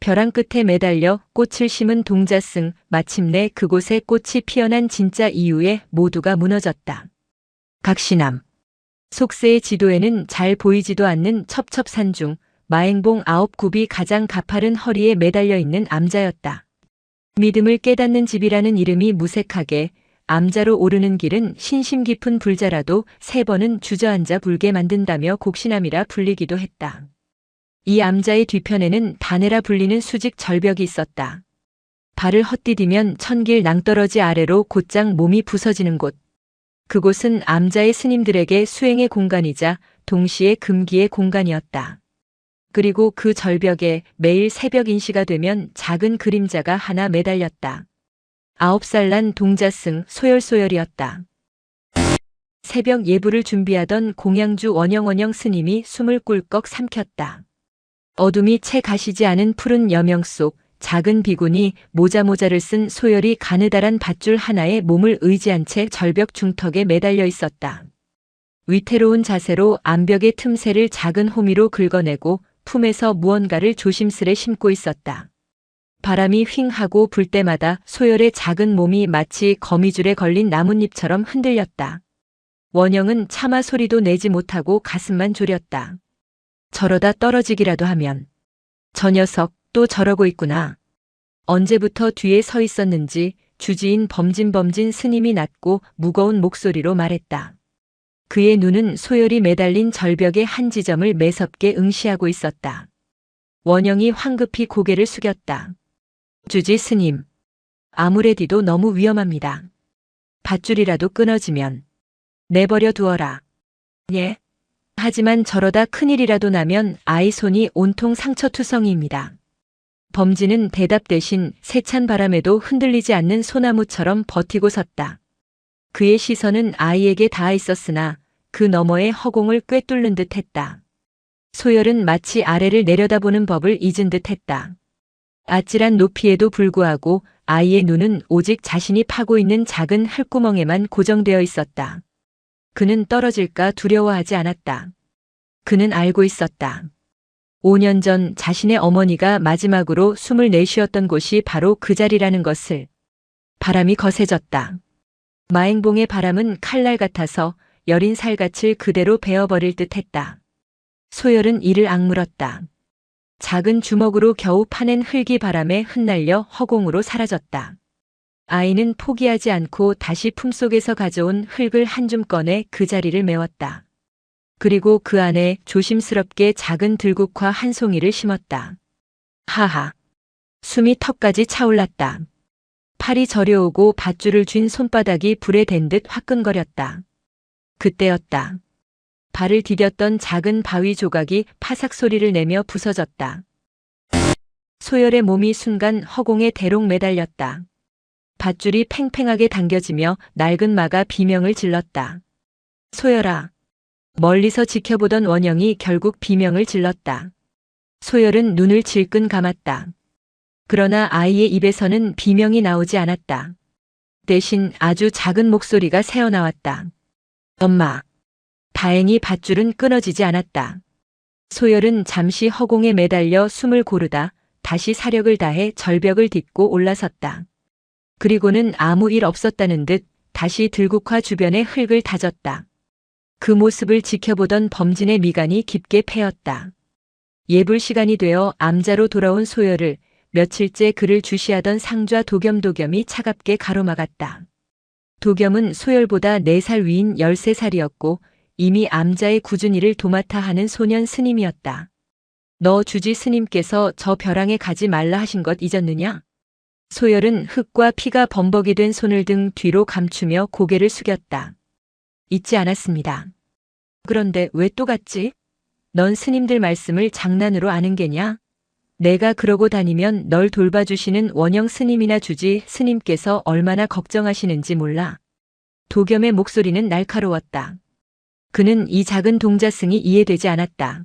벼랑 끝에 매달려 꽃을 심은 동자승, 마침내 그곳에 꽃이 피어난 진짜 이유에 모두가 무너졌다. 각시남. 속세의 지도에는 잘 보이지도 않는 첩첩산중, 마행봉 9굽이 가장 가파른 허리에 매달려 있는 암자였다. 믿음을 깨닫는 집이라는 이름이 무색하게, 암자로 오르는 길은 신심 깊은 불자라도 3번은 주저앉아 불게 만든다며 곡신암이라 불리기도 했다. 이 암자의 뒤편에는 다네라 불리는 수직 절벽이 있었다. 발을 헛디디면 천길 낭떠러지 아래로 곧장 몸이 부서지는 곳. 그곳은 암자의 스님들에게 수행의 공간이자 동시에 금기의 공간이었다. 그리고 그 절벽에 매일 새벽 인시가 되면 작은 그림자가 하나 매달렸다. 9살 난 동자승 소열소열이었다. 새벽 예불을 준비하던 공양주 원영원영 스님이 숨을 꿀꺽 삼켰다. 어둠이 채 가시지 않은 푸른 여명 속 작은 비군이 모자를 쓴 소열이 가느다란 밧줄 하나에 몸을 의지한 채 절벽 중턱에 매달려 있었다. 위태로운 자세로 암벽의 틈새를 작은 호미로 긁어내고 품에서 무언가를 조심스레 심고 있었다. 바람이 휑 하고 불 때마다 소열의 작은 몸이 마치 거미줄에 걸린 나뭇잎처럼 흔들렸다. 원영은 차마 소리도 내지 못하고 가슴만 졸였다. 저러다 떨어지기라도 하면. 저 녀석 또 저러고 있구나. 언제부터 뒤에 서 있었는지 주지인 범진 스님이 낮고 무거운 목소리로 말했다. 그의 눈은 소열이 매달린 절벽의 한 지점을 매섭게 응시하고 있었다. 원영이 황급히 고개를 숙였다. 주지 스님. 아무래도 너무 위험합니다. 밧줄이라도 끊어지면 내버려 두어라. 예. 하지만 저러다 큰일이라도 나면 아이 손이 온통 상처투성이입니다. 범진은 대답 대신 세찬 바람에도 흔들리지 않는 소나무처럼 버티고 섰다. 그의 시선은 아이에게 닿아 있었으나 그 너머의 허공을 꿰뚫는 듯 했다. 소열은 마치 아래를 내려다보는 법을 잊은 듯 했다. 아찔한 높이에도 불구하고 아이의 눈은 오직 자신이 파고 있는 작은 흙구멍에만 고정되어 있었다. 그는 떨어질까 두려워하지 않았다. 그는 알고 있었다. 5년 전 자신의 어머니가 마지막으로 숨을 내쉬었던 곳이 바로 그 자리라는 것을. 바람이 거세졌다. 마행봉의 바람은 칼날 같아서 여린 살갗을 그대로 베어버릴 듯 했다. 소열은 이를 악물었다. 작은 주먹으로 겨우 파낸 흙이 바람에 흩날려 허공으로 사라졌다. 아이는 포기하지 않고 다시 품속에서 가져온 흙을 한 줌 꺼내 그 자리를 메웠다. 그리고 그 안에 조심스럽게 작은 들국화 한 송이를 심었다. 하하. 숨이 턱까지 차올랐다. 팔이 저려오고 밧줄을 쥔 손바닥이 불에 댄 듯 화끈거렸다. 그때였다. 발을 디뎠던 작은 바위 조각이 파삭 소리를 내며 부서졌다. 소열의 몸이 순간 허공에 대롱 매달렸다. 밧줄이 팽팽하게 당겨지며 낡은 마가 비명을 질렀다. 소열아. 멀리서 지켜보던 원영이 결국 비명을 질렀다. 소열은 눈을 질끈 감았다. 그러나 아이의 입에서는 비명이 나오지 않았다. 대신 아주 작은 목소리가 새어나왔다. 엄마. 다행히 밧줄은 끊어지지 않았다. 소열은 잠시 허공에 매달려 숨을 고르다 다시 사력을 다해 절벽을 딛고 올라섰다. 그리고는 아무 일 없었다는 듯 다시 들국화 주변의 흙을 다졌다. 그 모습을 지켜보던 범진의 미간이 깊게 패였다. 예불 시간이 되어 암자로 돌아온 소열을 며칠째 그를 주시하던 상좌 도겸이 차갑게 가로막았다. 도겸은 소열보다 4살 위인 13살이었고 이미 암자의 꾸준히 일을 도맡아 하는 소년 스님이었다. 너 주지 스님께서 저 벼랑에 가지 말라 하신 것 잊었느냐? 소열은 흙과 피가 범벅이 된 손을 등 뒤로 감추며 고개를 숙였다. 잊지 않았습니다. 그런데 왜 또 갔지? 넌 스님들 말씀을 장난으로 아는 게냐? 내가 그러고 다니면 널 돌봐주시는 원영 스님이나 주지 스님께서 얼마나 걱정하시는지 몰라. 도겸의 목소리는 날카로웠다. 그는 이 작은 동자승이 이해되지 않았다.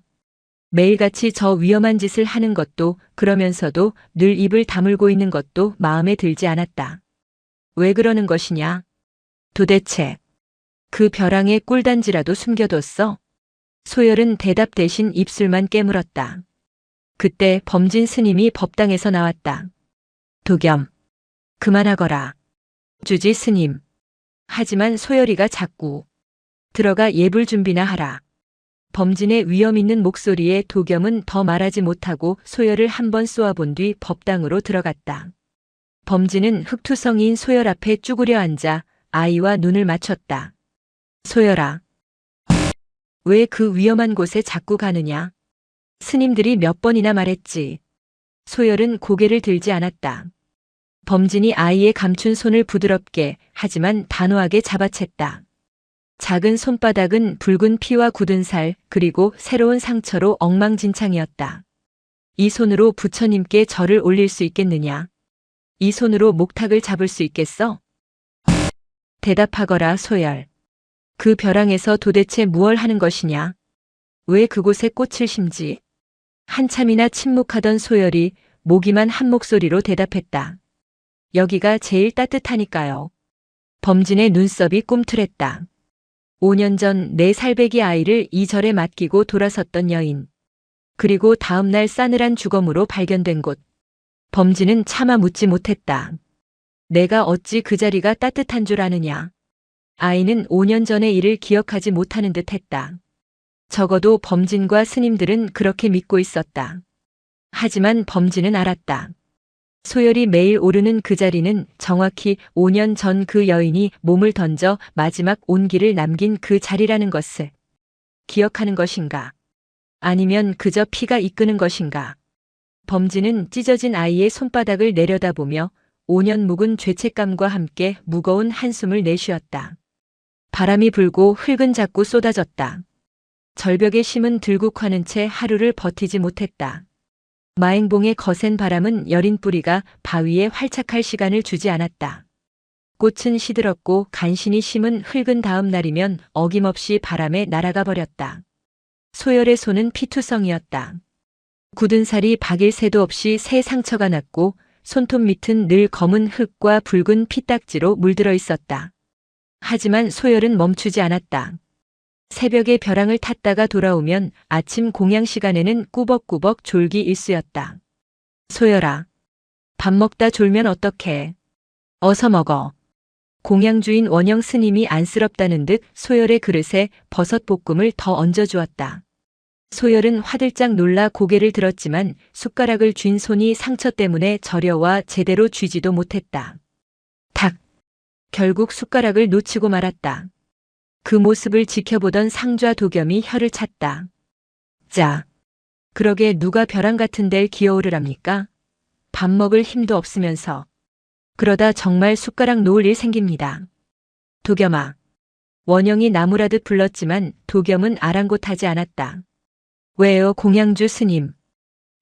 매일같이 저 위험한 짓을 하는 것도 그러면서도 늘 입을 다물고 있는 것도 마음에 들지 않았다. 왜 그러는 것이냐? 도대체 그 벼랑에 꿀단지라도 숨겨뒀어? 소열은 대답 대신 입술만 깨물었다. 그때 범진 스님이 법당에서 나왔다. 도겸, 그만하거라. 주지 스님. 하지만 소열이가 자꾸 들어가 예불 준비나 하라. 범진의 위험 있는 목소리에 도겸은 더 말하지 못하고 소열을 한번 쏘아본 뒤 법당으로 들어갔다. 범진은 흑투성이인 소열 앞에 쭈그려 앉아 아이와 눈을 맞췄다. 소열아. 왜 그 위험한 곳에 자꾸 가느냐? 스님들이 몇 번이나 말했지. 소열은 고개를 들지 않았다. 범진이 아이의 감춘 손을 부드럽게 하지만 단호하게 잡아챘다. 작은 손바닥은 붉은 피와 굳은 살 그리고 새로운 상처로 엉망진창이었다. 이 손으로 부처님께 절을 올릴 수 있겠느냐? 이 손으로 목탁을 잡을 수 있겠어? 대답하거라 소열. 그 벼랑에서 도대체 무얼 하는 것이냐? 왜 그곳에 꽃을 심지? 한참이나 침묵하던 소열이 모기만 한 목소리로 대답했다. 여기가 제일 따뜻하니까요. 범진의 눈썹이 꿈틀했다. 5년 전 내 살배기 아이를 이 절에 맡기고 돌아섰던 여인. 그리고 다음 날 싸늘한 주검으로 발견된 곳. 범진은 차마 묻지 못했다. 내가 어찌 그 자리가 따뜻한 줄 아느냐. 아이는 5년 전의 일을 기억하지 못하는 듯 했다. 적어도 범진과 스님들은 그렇게 믿고 있었다. 하지만 범진은 알았다. 소열이 매일 오르는 그 자리는 정확히 5년 전 그 여인이 몸을 던져 마지막 온기를 남긴 그 자리라는 것을 기억하는 것인가? 아니면 그저 피가 이끄는 것인가? 범진은 찢어진 아이의 손바닥을 내려다보며 5년 묵은 죄책감과 함께 무거운 한숨을 내쉬었다. 바람이 불고 흙은 자꾸 쏟아졌다. 절벽에 심은 들국화는 채 하루를 버티지 못했다. 마행봉의 거센 바람은 여린 뿌리가 바위에 활착할 시간을 주지 않았다. 꽃은 시들었고 간신히 심은 흙은 다음 날이면 어김없이 바람에 날아가 버렸다. 소열의 손은 피투성이었다. 굳은 살이 박일 새도 없이 새 상처가 났고 손톱 밑은 늘 검은 흙과 붉은 피딱지로 물들어 있었다. 하지만 소열은 멈추지 않았다. 새벽에 벼랑을 탔다가 돌아오면 아침 공양 시간에는 꾸벅꾸벅 졸기 일쑤였다. 소열아, 밥 먹다 졸면 어떡해. 어서 먹어. 공양주인 원영 스님이 안쓰럽다는 듯 소열의 그릇에 버섯 볶음을 더 얹어주었다. 소열은 화들짝 놀라 고개를 들었지만 숟가락을 쥔 손이 상처 때문에 저려와 제대로 쥐지도 못했다. 탁! 결국 숟가락을 놓치고 말았다. 그 모습을 지켜보던 상좌 도겸이 혀를 찼다. 자, 그러게 누가 벼랑 같은 데를 기어오르랍니까? 밥 먹을 힘도 없으면서. 그러다 정말 숟가락 놓을 일 생깁니다. 도겸아. 원영이 나무라듯 불렀지만 도겸은 아랑곳하지 않았다. 왜요, 공양주 스님?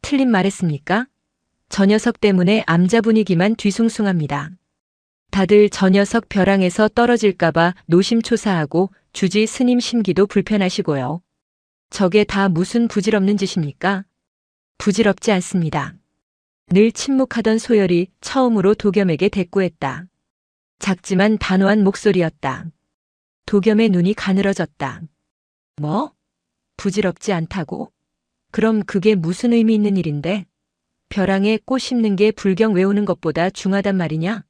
틀린 말했습니까? 저 녀석 때문에 암자 분위기만 뒤숭숭합니다. 다들 저 녀석 벼랑에서 떨어질까봐 노심초사하고 주지 스님 심기도 불편하시고요. 저게 다 무슨 부질없는 짓입니까? 부질없지 않습니다. 늘 침묵하던 소열이 처음으로 도겸에게 대꾸했다. 작지만 단호한 목소리였다. 도겸의 눈이 가늘어졌다. 뭐? 부질없지 않다고? 그럼 그게 무슨 의미 있는 일인데? 벼랑에 꽃 심는 게 불경 외우는 것보다 중하단 말이냐?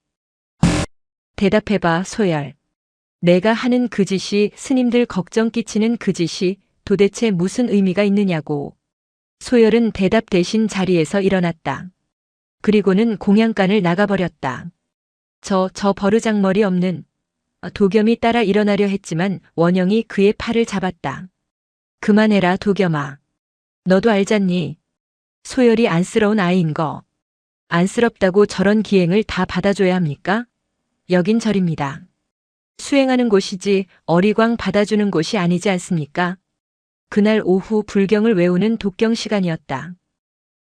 대답해봐, 소열. 내가 하는 그 짓이 스님들 걱정 끼치는 그 짓이 도대체 무슨 의미가 있느냐고. 소열은 대답 대신 자리에서 일어났다. 그리고는 공양간을 나가버렸다. 저 버르장머리 없는. 도겸이 따라 일어나려 했지만 원영이 그의 팔을 잡았다. 그만해라, 도겸아. 너도 알잖니. 소열이 안쓰러운 아이인 거. 안쓰럽다고 저런 기행을 다 받아줘야 합니까? 여긴 절입니다. 수행하는 곳이지 어리광 받아주는 곳이 아니지 않습니까? 그날 오후 불경을 외우는 독경 시간이었다.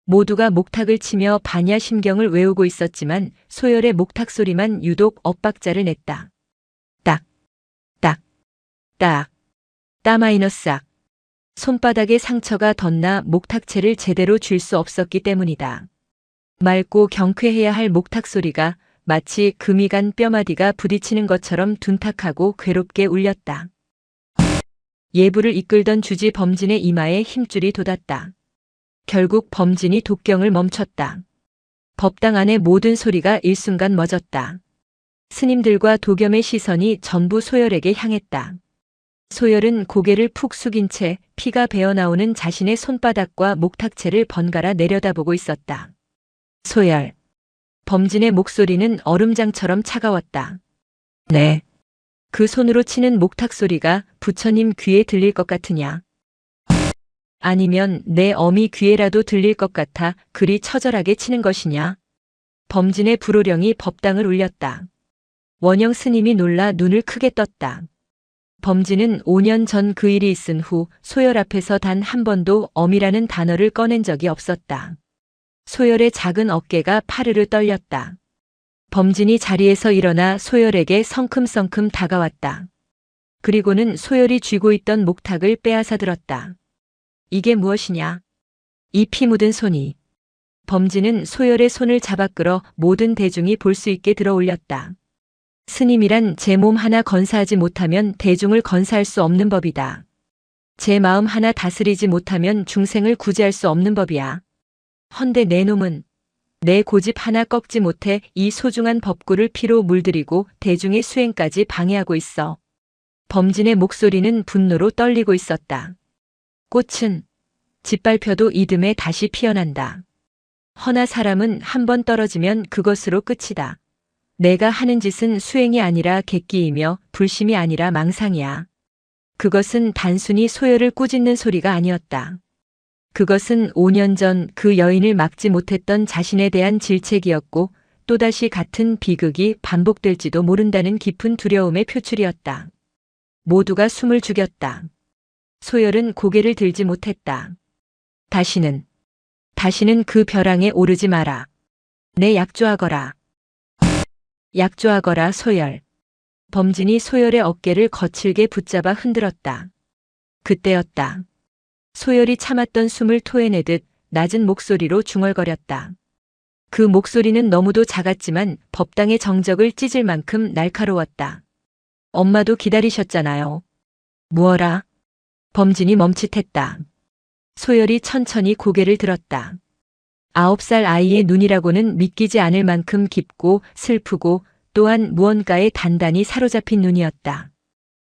모두가 목탁을 치며 반야심경을 외우고 있었지만 소열의 목탁 소리만 유독 엇박자를 냈다. 딱, 딱, 딱, 따-악. 손바닥에 상처가 덧나 목탁체를 제대로 쥘 수 없었기 때문이다. 맑고 경쾌해야 할 목탁 소리가 마치 금이 간 뼈마디가 부딪히는 것처럼 둔탁하고 괴롭게 울렸다. 예불을 이끌던 주지 범진의 이마에 힘줄이 돋았다. 결국 범진이 독경을 멈췄다. 법당 안의 모든 소리가 일순간 멎었다. 스님들과 도겸의 시선이 전부 소열에게 향했다. 소열은 고개를 푹 숙인 채 피가 배어나오는 자신의 손바닥과 목탁채를 번갈아 내려다보고 있었다. 소열. 범진의 목소리는 얼음장처럼 차가웠다. 네. 그 손으로 치는 목탁 소리가 부처님 귀에 들릴 것 같으냐? 아니면 내 어미 귀에라도 들릴 것 같아 그리 처절하게 치는 것이냐? 범진의 불호령이 법당을 울렸다. 원영 스님이 놀라 눈을 크게 떴다. 범진은 5년 전 그 일이 있은 후 소열 앞에서 단 한 번도 어미라는 단어를 꺼낸 적이 없었다. 소열의 작은 어깨가 파르르 떨렸다. 범진이 자리에서 일어나 소열에게 성큼성큼 다가왔다. 그리고는 소열이 쥐고 있던 목탁을 빼앗아 들었다. 이게 무엇이냐? 이 피 묻은 손이. 범진은 소열의 손을 잡아 끌어 모든 대중이 볼 수 있게 들어 올렸다. 스님이란 제 몸 하나 건사하지 못하면 대중을 건사할 수 없는 법이다. 제 마음 하나 다스리지 못하면 중생을 구제할 수 없는 법이야. 헌데 내 놈은 내 고집 하나 꺾지 못해 이 소중한 법구를 피로 물들이고 대중의 수행까지 방해하고 있어. 범진의 목소리는 분노로 떨리고 있었다. 꽃은 짓밟혀도 이듬해 다시 피어난다. 허나 사람은 한 번 떨어지면 그것으로 끝이다. 내가 하는 짓은 수행이 아니라 객기이며 불심이 아니라 망상이야. 그것은 단순히 소열을 꾸짖는 소리가 아니었다. 그것은 5년 전 그 여인을 막지 못했던 자신에 대한 질책이었고 또다시 같은 비극이 반복될지도 모른다는 깊은 두려움의 표출이었다. 모두가 숨을 죽였다. 소열은 고개를 들지 못했다. 다시는 그 벼랑에 오르지 마라. 내 약조하거라. 약조하거라 소열. 범진이 소열의 어깨를 거칠게 붙잡아 흔들었다. 그때였다. 소열이 참았던 숨을 토해내듯 낮은 목소리로 중얼거렸다. 그 목소리는 너무도 작았지만 법당의 정적을 찢을 만큼 날카로웠다. 엄마도 기다리셨잖아요. 무어라? 범진이 멈칫했다. 소열이 천천히 고개를 들었다. 9살 아이의 눈이라고는 믿기지 않을 만큼 깊고 슬프고 또한 무언가에 단단히 사로잡힌 눈이었다.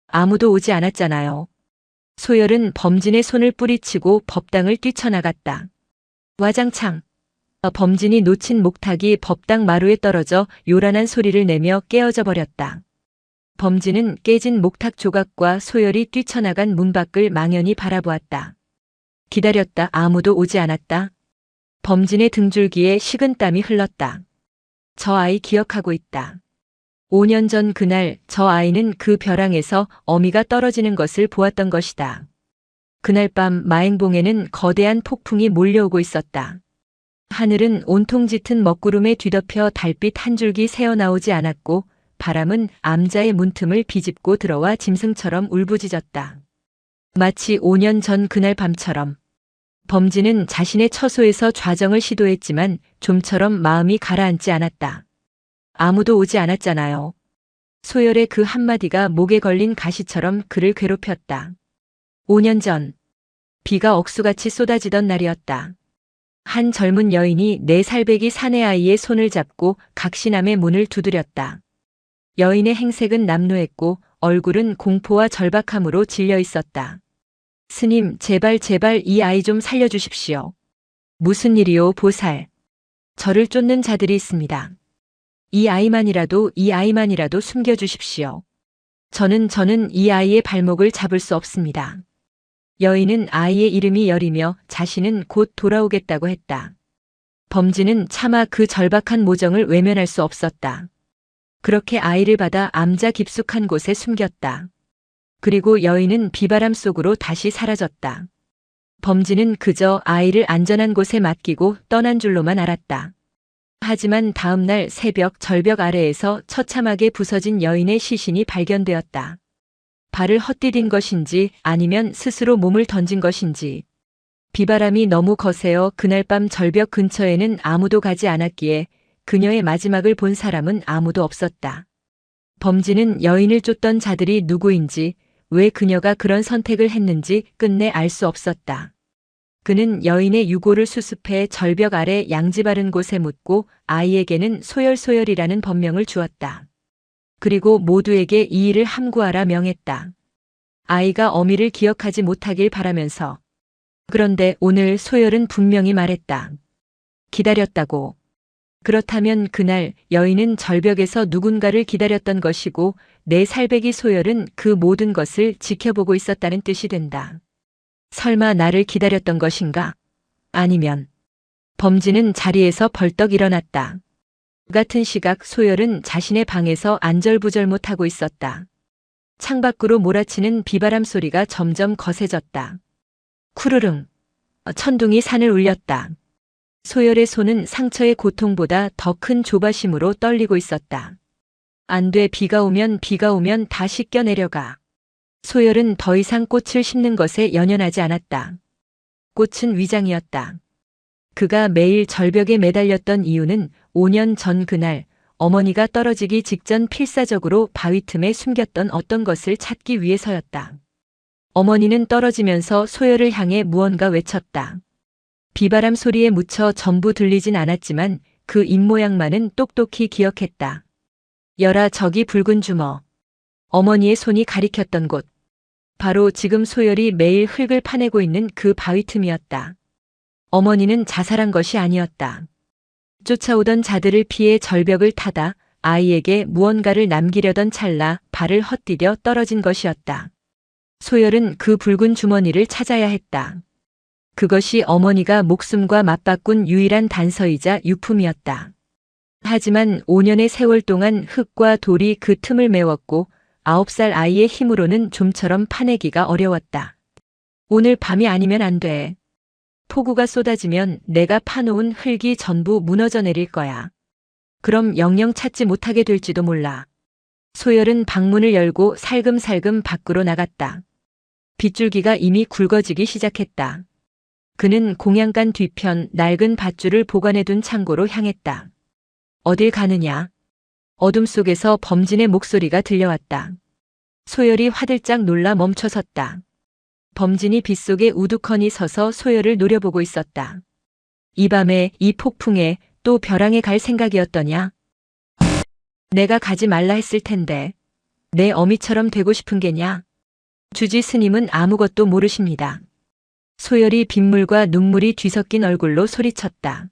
아무도 오지 않았잖아요. 소열은 범진의 손을 뿌리치고 법당을 뛰쳐나갔다. 와장창. 범진이 놓친 목탁이 법당 마루에 떨어져 요란한 소리를 내며 깨어져 버렸다. 범진은 깨진 목탁 조각과 소열이 뛰쳐나간 문 밖을 망연히 바라보았다. 기다렸다. 아무도 오지 않았다. 범진의 등줄기에 식은땀이 흘렀다. 저 아이 기억하고 있다. 5년 전 그날 저 아이는 그 벼랑에서 어미가 떨어지는 것을 보았던 것이다. 그날 밤 마행봉에는 거대한 폭풍이 몰려오고 있었다. 하늘은 온통 짙은 먹구름에 뒤덮여 달빛 한 줄기 새어나오지 않았고 바람은 암자의 문틈을 비집고 들어와 짐승처럼 울부짖었다. 마치 5년 전 그날 밤처럼. 범진은 자신의 처소에서 좌정을 시도했지만 좀처럼 마음이 가라앉지 않았다. 아무도 오지 않았잖아요. 소열의 그 한마디가 목에 걸린 가시처럼 그를 괴롭혔다. 5년 전 비가 억수같이 쏟아지던 날이었다. 한 젊은 여인이 4살배기 사내아이의 손을 잡고 각시남의 문을 두드렸다. 여인의 행색은 남루했고 얼굴은 공포와 절박함으로 질려 있었다. 스님, 제발 이 아이 좀 살려주십시오. 무슨 일이요, 보살. 저를 쫓는 자들이 있습니다. 이 아이만이라도 숨겨주십시오. 저는 이 아이의 발목을 잡을 수 없습니다. 여인은 아이의 이름이 열이며 자신은 곧 돌아오겠다고 했다. 범진은 차마 그 절박한 모정을 외면할 수 없었다. 그렇게 아이를 받아 암자 깊숙한 곳에 숨겼다. 그리고 여인은 비바람 속으로 다시 사라졌다. 범진은 그저 아이를 안전한 곳에 맡기고 떠난 줄로만 알았다. 하지만 다음 날 새벽 절벽 아래에서 처참하게 부서진 여인의 시신이 발견되었다. 발을 헛디딘 것인지 아니면 스스로 몸을 던진 것인지. 비바람이 너무 거세어 그날 밤 절벽 근처에는 아무도 가지 않았기에 그녀의 마지막을 본 사람은 아무도 없었다. 범진은 여인을 쫓던 자들이 누구인지 왜 그녀가 그런 선택을 했는지 끝내 알 수 없었다. 그는 여인의 유골을 수습해 절벽 아래 양지 바른 곳에 묻고 아이에게는 소열소열이라는 법명을 주었다. 그리고 모두에게 이 일을 함구하라 명했다. 아이가 어미를 기억하지 못하길 바라면서. 그런데 오늘 소열은 분명히 말했다. 기다렸다고. 그렇다면 그날 여인은 절벽에서 누군가를 기다렸던 것이고 내 살배기 소열은 그 모든 것을 지켜보고 있었다는 뜻이 된다. 설마 나를 기다렸던 것인가? 아니면. 범진은 자리에서 벌떡 일어났다. 같은 시각 소열은 자신의 방에서 안절부절 못하고 있었다. 창밖으로 몰아치는 비바람 소리가 점점 거세졌다. 쿠르릉. 천둥이 산을 울렸다. 소열의 손은 상처의 고통보다 더 큰 조바심으로 떨리고 있었다. 안 돼, 비가 오면 다 씻겨 내려가. 소열은 더 이상 꽃을 심는 것에 연연하지 않았다. 꽃은 위장이었다. 그가 매일 절벽에 매달렸던 이유는 5년 전 그날 어머니가 떨어지기 직전 필사적으로 바위 틈에 숨겼던 어떤 것을 찾기 위해서였다. 어머니는 떨어지면서 소열을 향해 무언가 외쳤다. 비바람 소리에 묻혀 전부 들리진 않았지만 그 입모양만은 똑똑히 기억했다. 열아, 저기 붉은 주먹. 어머니의 손이 가리켰던 곳. 바로 지금 소열이 매일 흙을 파내고 있는 그 바위 틈이었다. 어머니는 자살한 것이 아니었다. 쫓아오던 자들을 피해 절벽을 타다 아이에게 무언가를 남기려던 찰나 발을 헛디뎌 떨어진 것이었다. 소열은 그 붉은 주머니를 찾아야 했다. 그것이 어머니가 목숨과 맞바꾼 유일한 단서이자 유품이었다. 하지만 5년의 세월 동안 흙과 돌이 그 틈을 메웠고 9살 아이의 힘으로는 좀처럼 파내기가 어려웠다. 오늘 밤이 아니면 안 돼. 폭우가 쏟아지면 내가 파놓은 흙이 전부 무너져 내릴 거야. 그럼 영영 찾지 못하게 될지도 몰라. 소열은 방문을 열고 살금살금 밖으로 나갔다. 빗줄기가 이미 굵어지기 시작했다. 그는 공양간 뒤편 낡은 밧줄을 보관해둔 창고로 향했다. 어딜 가느냐? 어둠 속에서 범진의 목소리가 들려왔다. 소열이 화들짝 놀라 멈춰섰다. 범진이 빗속에 우두커니 서서 소열을 노려보고 있었다. 이 밤에 이 폭풍에 또 벼랑에 갈 생각이었더냐? 내가 가지 말라 했을 텐데. 내 어미처럼 되고 싶은 게냐? 주지 스님은 아무것도 모르십니다. 소열이 빗물과 눈물이 뒤섞인 얼굴로 소리쳤다.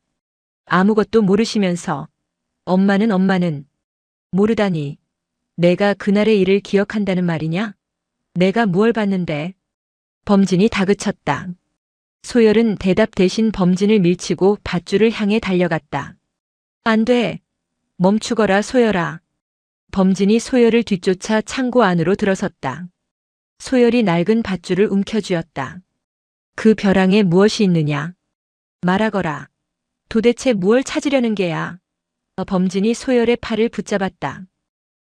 아무것도 모르시면서 엄마는 모르다니. 내가 그날의 일을 기억한다는 말이냐? 내가 무얼 봤는데? 범진이 다그쳤다. 소열은 대답 대신 범진을 밀치고 밧줄을 향해 달려갔다. 안 돼. 멈추거라 소열아. 범진이 소열을 뒤쫓아 창고 안으로 들어섰다. 소열이 낡은 밧줄을 움켜쥐었다. 그 벼랑에 무엇이 있느냐? 말하거라. 도대체 무얼 찾으려는 게야? 범진이 소열의 팔을 붙잡았다.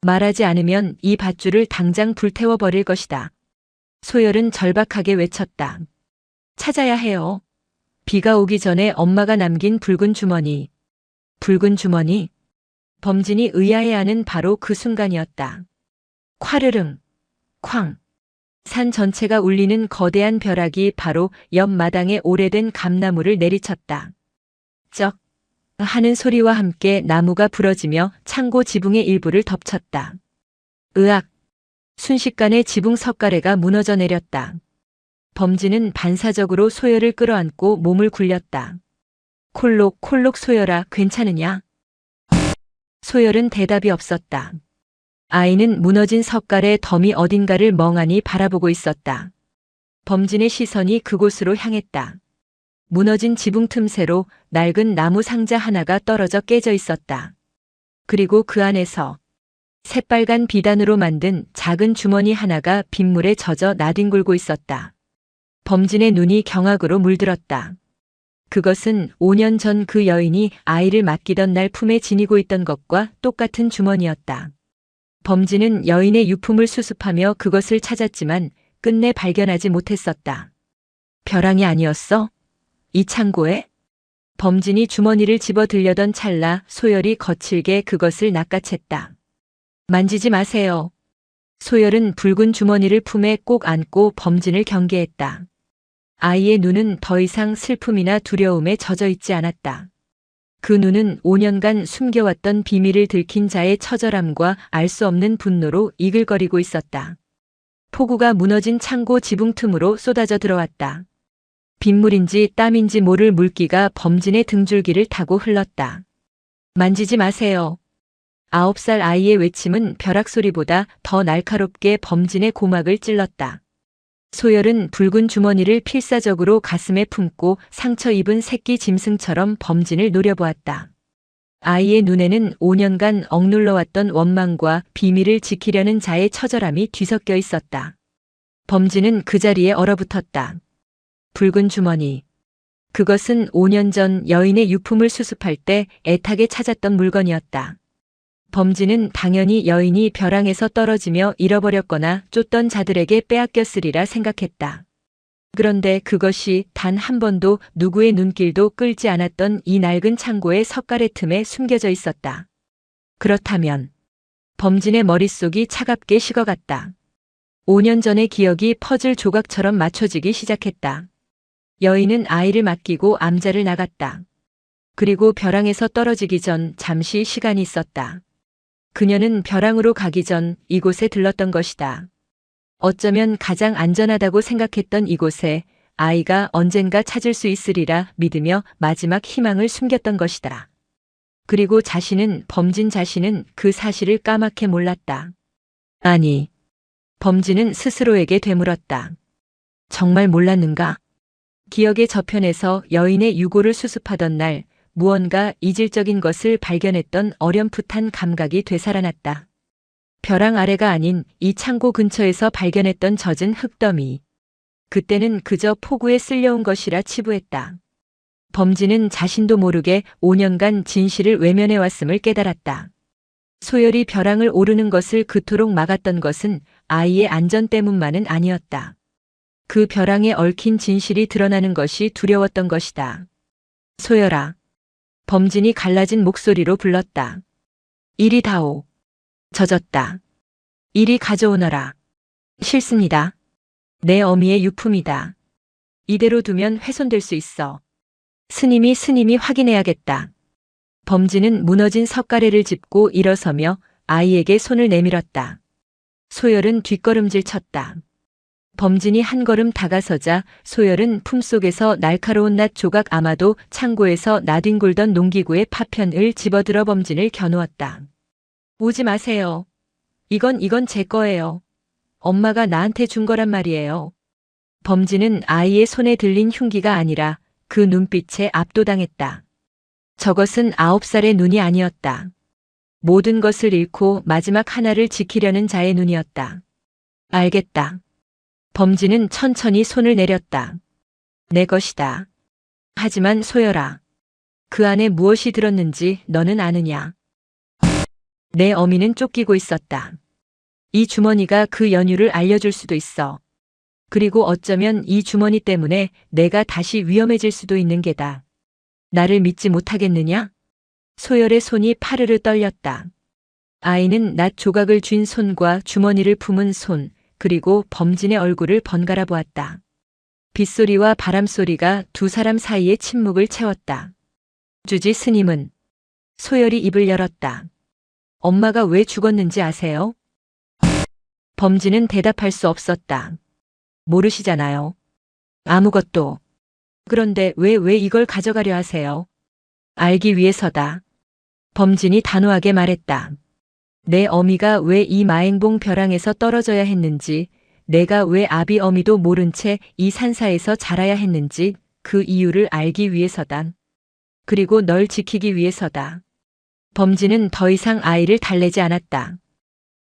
말하지 않으면 이 밧줄을 당장 불태워버릴 것이다. 소열은 절박하게 외쳤다. 찾아야 해요. 비가 오기 전에 엄마가 남긴 붉은 주머니. 붉은 주머니? 범진이 의아해하는 바로 그 순간이었다. 콰르릉, 쾅. 산 전체가 울리는 거대한 벼락이 바로 옆 마당에 오래된 감나무를 내리쳤다. 쩍 하는 소리와 함께 나무가 부러지며 창고 지붕의 일부를 덮쳤다. 으악! 순식간에 지붕 석가래가 무너져 내렸다. 범진은 반사적으로 소열을 끌어안고 몸을 굴렸다. 콜록콜록 소열아, 괜찮으냐? 소열은 대답이 없었다. 아이는 무너진 석가래 더미 어딘가를 멍하니 바라보고 있었다. 범진의 시선이 그곳으로 향했다. 무너진 지붕 틈새로 낡은 나무 상자 하나가 떨어져 깨져 있었다. 그리고 그 안에서 새빨간 비단으로 만든 작은 주머니 하나가 빗물에 젖어 나뒹굴고 있었다. 범진의 눈이 경악으로 물들었다. 그것은 5년 전 그 여인이 아이를 맡기던 날 품에 지니고 있던 것과 똑같은 주머니였다. 범진은 여인의 유품을 수습하며 그것을 찾았지만 끝내 발견하지 못했었다. 벼랑이 아니었어? 이 창고에? 범진이 주머니를 집어 들려던 찰나 소열이 거칠게 그것을 낚아챘다. 만지지 마세요. 소열은 붉은 주머니를 품에 꼭 안고 범진을 경계했다. 아이의 눈은 더 이상 슬픔이나 두려움에 젖어 있지 않았다. 그 눈은 5년간 숨겨왔던 비밀을 들킨 자의 처절함과 알 수 없는 분노로 이글거리고 있었다. 폭우가 무너진 창고 지붕 틈으로 쏟아져 들어왔다. 빗물인지 땀인지 모를 물기가 범진의 등줄기를 타고 흘렀다. 만지지 마세요. 9살 아이의 외침은 벼락소리보다 더 날카롭게 범진의 고막을 찔렀다. 소열은 붉은 주머니를 필사적으로 가슴에 품고 상처 입은 새끼 짐승처럼 범진을 노려보았다. 아이의 눈에는 5년간 억눌러왔던 원망과 비밀을 지키려는 자의 처절함이 뒤섞여 있었다. 범진은 그 자리에 얼어붙었다. 붉은 주머니. 그것은 5년 전 여인의 유품을 수습할 때 애타게 찾았던 물건이었다. 범진은 당연히 여인이 벼랑에서 떨어지며 잃어버렸거나 쫓던 자들에게 빼앗겼으리라 생각했다. 그런데 그것이 단 한 번도 누구의 눈길도 끌지 않았던 이 낡은 창고의 석가래 틈에 숨겨져 있었다. 그렇다면 범진의 머릿속이 차갑게 식어갔다. 5년 전의 기억이 퍼즐 조각처럼 맞춰지기 시작했다. 여인은 아이를 맡기고 암자를 나갔다. 그리고 벼랑에서 떨어지기 전 잠시 시간이 있었다. 그녀는 벼랑으로 가기 전 이곳에 들렀던 것이다. 어쩌면 가장 안전하다고 생각했던 이곳에 아이가 언젠가 찾을 수 있으리라 믿으며 마지막 희망을 숨겼던 것이다. 그리고 범진 자신은 그 사실을 까맣게 몰랐다. 아니, 범진은 스스로에게 되물었다. 정말 몰랐는가? 기억의 저편에서 여인의 유골을 수습하던 날 무언가 이질적인 것을 발견했던 어렴풋한 감각이 되살아났다. 벼랑 아래가 아닌 이 창고 근처에서 발견했던 젖은 흙더미. 그때는 그저 폭우에 쓸려온 것이라 치부했다. 범진은 자신도 모르게 5년간 진실을 외면해왔음을 깨달았다. 소열이 벼랑을 오르는 것을 그토록 막았던 것은 아이의 안전 때문만은 아니었다. 그 벼랑에 얽힌 진실이 드러나는 것이 두려웠던 것이다. 소열아. 범진이 갈라진 목소리로 불렀다. 이리 다오. 젖었다. 이리 가져오너라. 싫습니다. 내 어미의 유품이다. 이대로 두면 훼손될 수 있어. 스님이 확인해야겠다. 범진은 무너진 석가래를 짚고 일어서며 아이에게 손을 내밀었다. 소열은 뒷걸음질 쳤다. 범진이 한 걸음 다가서자 소열은 품속에서 날카로운 낫 조각 아마도 창고에서 나뒹굴던 농기구의 파편을 집어들어 범진을 겨누었다. 오지 마세요. 이건 제 거예요. 엄마가 나한테 준 거란 말이에요. 범진은 아이의 손에 들린 흉기가 아니라 그 눈빛에 압도당했다. 저것은 9살의 눈이 아니었다. 모든 것을 잃고 마지막 하나를 지키려는 자의 눈이었다. 알겠다. 범진은 천천히 손을 내렸다. 내 것이다. 하지만 소열아. 그 안에 무엇이 들었는지 너는 아느냐? 내 어미는 쫓기고 있었다. 이 주머니가 그 연유를 알려줄 수도 있어. 그리고 어쩌면 이 주머니 때문에 내가 다시 위험해질 수도 있는 게다. 나를 믿지 못하겠느냐? 소열의 손이 파르르 떨렸다. 아이는 낫 조각을 쥔 손과 주머니를 품은 손, 그리고 범진의 얼굴을 번갈아 보았다. 빗소리와 바람소리가 두 사람 사이의 침묵을 채웠다. 주지 스님은 소열이 입을 열었다. 엄마가 왜 죽었는지 아세요? 범진은 대답할 수 없었다. 모르시잖아요. 아무것도. 그런데 왜 이걸 가져가려 하세요? 알기 위해서다. 범진이 단호하게 말했다. 내 어미가 왜 이 마행봉 벼랑에서 떨어져야 했는지, 내가 왜 아비 어미도 모른 채 이 산사에서 자라야 했는지 그 이유를 알기 위해서다. 그리고 널 지키기 위해서다. 범진은 더 이상 아이를 달래지 않았다.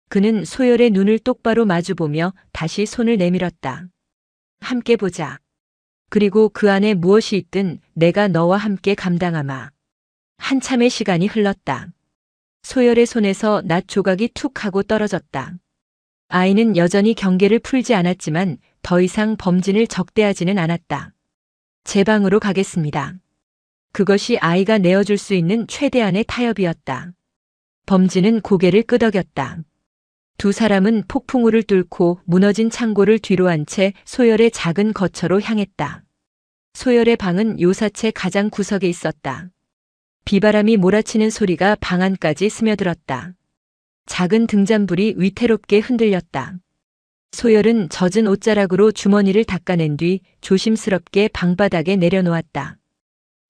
그는 소열의 눈을 똑바로 마주보며 다시 손을 내밀었다. 함께 보자. 그리고 그 안에 무엇이 있든 내가 너와 함께 감당하마. 한참의 시간이 흘렀다. 소열의 손에서 낫 조각이 툭 하고 떨어졌다. 아이는 여전히 경계를 풀지 않았지만 더 이상 범진을 적대하지는 않았다. 제 방으로 가겠습니다. 그것이 아이가 내어줄 수 있는 최대한의 타협이었다. 범진은 고개를 끄덕였다. 두 사람은 폭풍우를 뚫고 무너진 창고를 뒤로 한 채 소열의 작은 거처로 향했다. 소열의 방은 요사채 가장 구석에 있었다. 비바람이 몰아치는 소리가 방 안까지 스며들었다. 작은 등잔불이 위태롭게 흔들렸다. 소열은 젖은 옷자락으로 주머니를 닦아낸 뒤 조심스럽게 방바닥에 내려놓았다.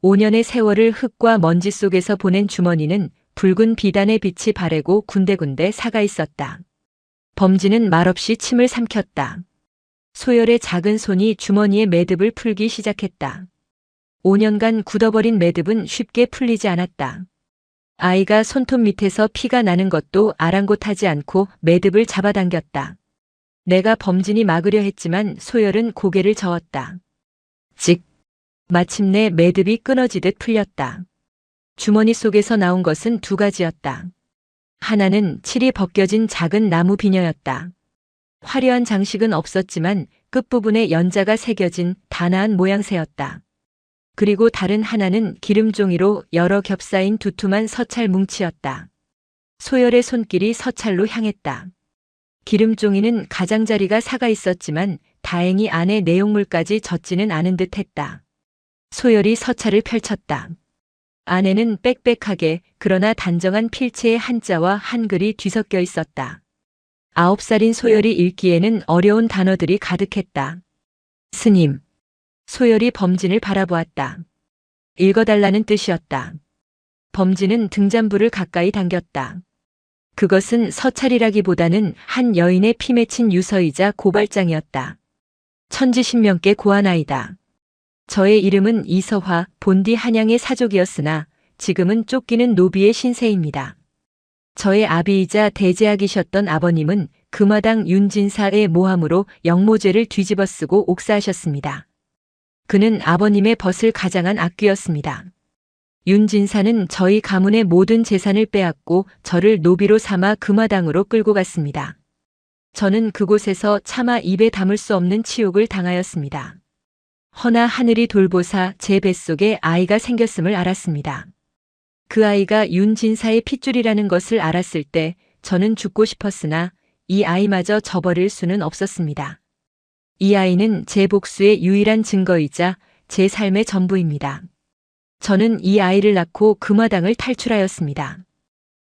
5년의 세월을 흙과 먼지 속에서 보낸 주머니는 붉은 비단의 빛이 바래고 군데군데 사가 있었다. 범진은 말없이 침을 삼켰다. 소열의 작은 손이 주머니의 매듭을 풀기 시작했다. 5년간 굳어버린 매듭은 쉽게 풀리지 않았다. 아이가 손톱 밑에서 피가 나는 것도 아랑곳하지 않고 매듭을 잡아당겼다. 내가 범진이 막으려 했지만 소열은 고개를 저었다. 찍! 마침내 매듭이 끊어지듯 풀렸다. 주머니 속에서 나온 것은 두 가지였다. 하나는 칠이 벗겨진 작은 나무 비녀였다. 화려한 장식은 없었지만 끝부분에 연자가 새겨진 단아한 모양새였다. 그리고 다른 하나는 기름종이로 여러 겹싸인 두툼한 서찰 뭉치였다. 소열의 손길이 서찰로 향했다. 기름종이는 가장자리가 사가 있었지만 다행히 안에 내용물까지 젖지는 않은 듯 했다. 소열이 서찰을 펼쳤다. 안에는 빽빽하게 그러나 단정한 필체의 한자와 한글이 뒤섞여 있었다. 9살인 소열이 읽기에는 어려운 단어들이 가득했다. 스님. 소열이 범진을 바라보았다. 읽어달라는 뜻이었다. 범진은 등잔불을 가까이 당겼다. 그것은 서찰이라기보다는 한 여인의 피 맺힌 유서이자 고발장이었다. 천지신명께 고한 아이다. 저의 이름은 이서화, 본디 한양의 사족이었으나 지금은 쫓기는 노비의 신세입니다. 저의 아비이자 대제학이셨던 아버님은 금화당 윤진사의 모함으로 영모죄를 뒤집어쓰고 옥사하셨습니다. 그는 아버님의 벗을 가장한 악귀였습니다. 윤진사는 저희 가문의 모든 재산을 빼앗고 저를 노비로 삼아 금화당으로 끌고 갔습니다. 저는 그곳에서 차마 입에 담을 수 없는 치욕을 당하였습니다. 허나 하늘이 돌보사 제 뱃속에 아이가 생겼음을 알았습니다. 그 아이가 윤진사의 핏줄이라는 것을 알았을 때 저는 죽고 싶었으나 이 아이마저 저버릴 수는 없었습니다. 이 아이는 제 복수의 유일한 증거이자 제 삶의 전부입니다. 저는 이 아이를 낳고 금화당을 탈출하였습니다.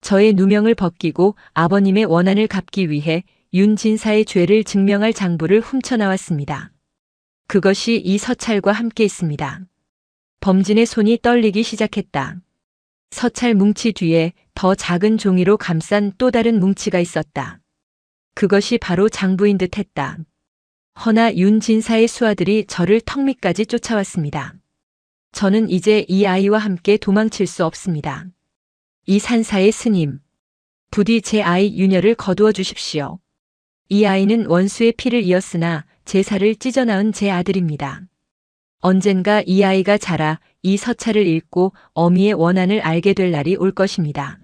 저의 누명을 벗기고 아버님의 원한을 갚기 위해 윤진사의 죄를 증명할 장부를 훔쳐나왔습니다. 그것이 이 서찰과 함께 있습니다. 범진의 손이 떨리기 시작했다. 서찰 뭉치 뒤에 더 작은 종이로 감싼 또 다른 뭉치가 있었다. 그것이 바로 장부인 듯 했다. 허나 윤진사의 수하들이 저를 턱 밑까지 쫓아왔습니다. 저는 이제 이 아이와 함께 도망칠 수 없습니다. 이 산사의 스님, 부디 제 아이 유녀를 거두어 주십시오. 이 아이는 원수의 피를 이었으나 제사를 찢어나은 제 아들입니다. 언젠가 이 아이가 자라 이 서찰을 읽고 어미의 원한을 알게 될 날이 올 것입니다.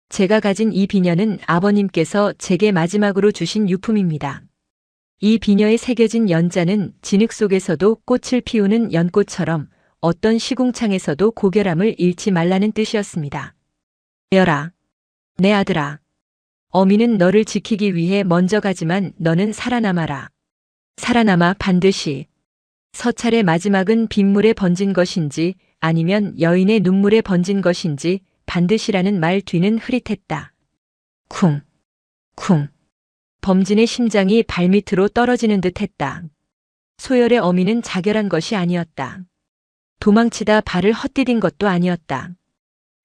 제가 가진 이 비녀는 아버님께서 제게 마지막으로 주신 유품입니다. 이 비녀에 새겨진 연자는 진흙 속에서도 꽃을 피우는 연꽃처럼 어떤 시궁창에서도 고결함을 잃지 말라는 뜻이었습니다. 여라, 내 아들아. 어미는 너를 지키기 위해 먼저 가지만 너는 살아남아라. 살아남아 반드시. 서찰의 마지막은 빗물에 번진 것인지 아니면 여인의 눈물에 번진 것인지 반드시라는 말 뒤는 흐릿했다. 쿵, 쿵. 범진의 심장이 발밑으로 떨어지는 듯 했다. 소열의 어미는 자결한 것이 아니었다. 도망치다 발을 헛디딘 것도 아니었다.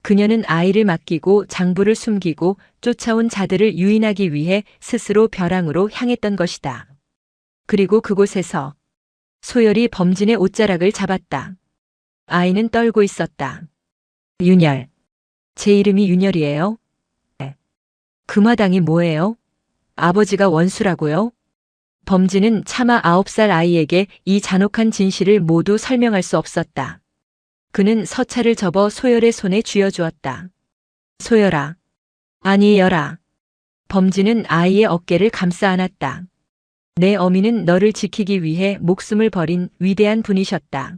그녀는 아이를 맡기고 장부를 숨기고 쫓아온 자들을 유인하기 위해 스스로 벼랑으로 향했던 것이다. 그리고 그곳에서 소열이 범진의 옷자락을 잡았다. 아이는 떨고 있었다. 윤열. 제 이름이 윤열이에요? 네. 금화당이 뭐예요? 아버지가 원수라고요? 범진은 차마 9살 아이에게 이 잔혹한 진실을 모두 설명할 수 없었다. 그는 서찰을 접어 소열의 손에 쥐어주었다. 소열아. 아니 열아. 범진은 아이의 어깨를 감싸 안았다. 내 어미는 너를 지키기 위해 목숨을 버린 위대한 분이셨다.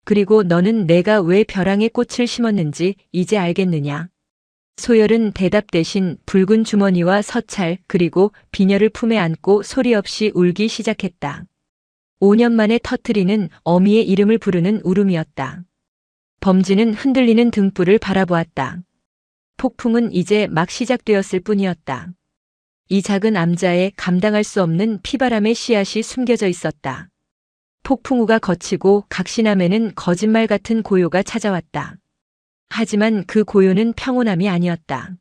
그리고 너는 내가 왜 벼랑에 꽃을 심었는지 이제 알겠느냐? 소열은 대답 대신 붉은 주머니와 서찰 그리고 비녀를 품에 안고 소리 없이 울기 시작했다. 5년 만에 터뜨리는 어미의 이름을 부르는 울음이었다. 범진은 흔들리는 등불을 바라보았다. 폭풍은 이제 막 시작되었을 뿐이었다. 이 작은 암자에 감당할 수 없는 피바람의 씨앗이 숨겨져 있었다. 폭풍우가 거치고 각신함에는 거짓말 같은 고요가 찾아왔다. 하지만 그 고요는 평온함이 아니었다.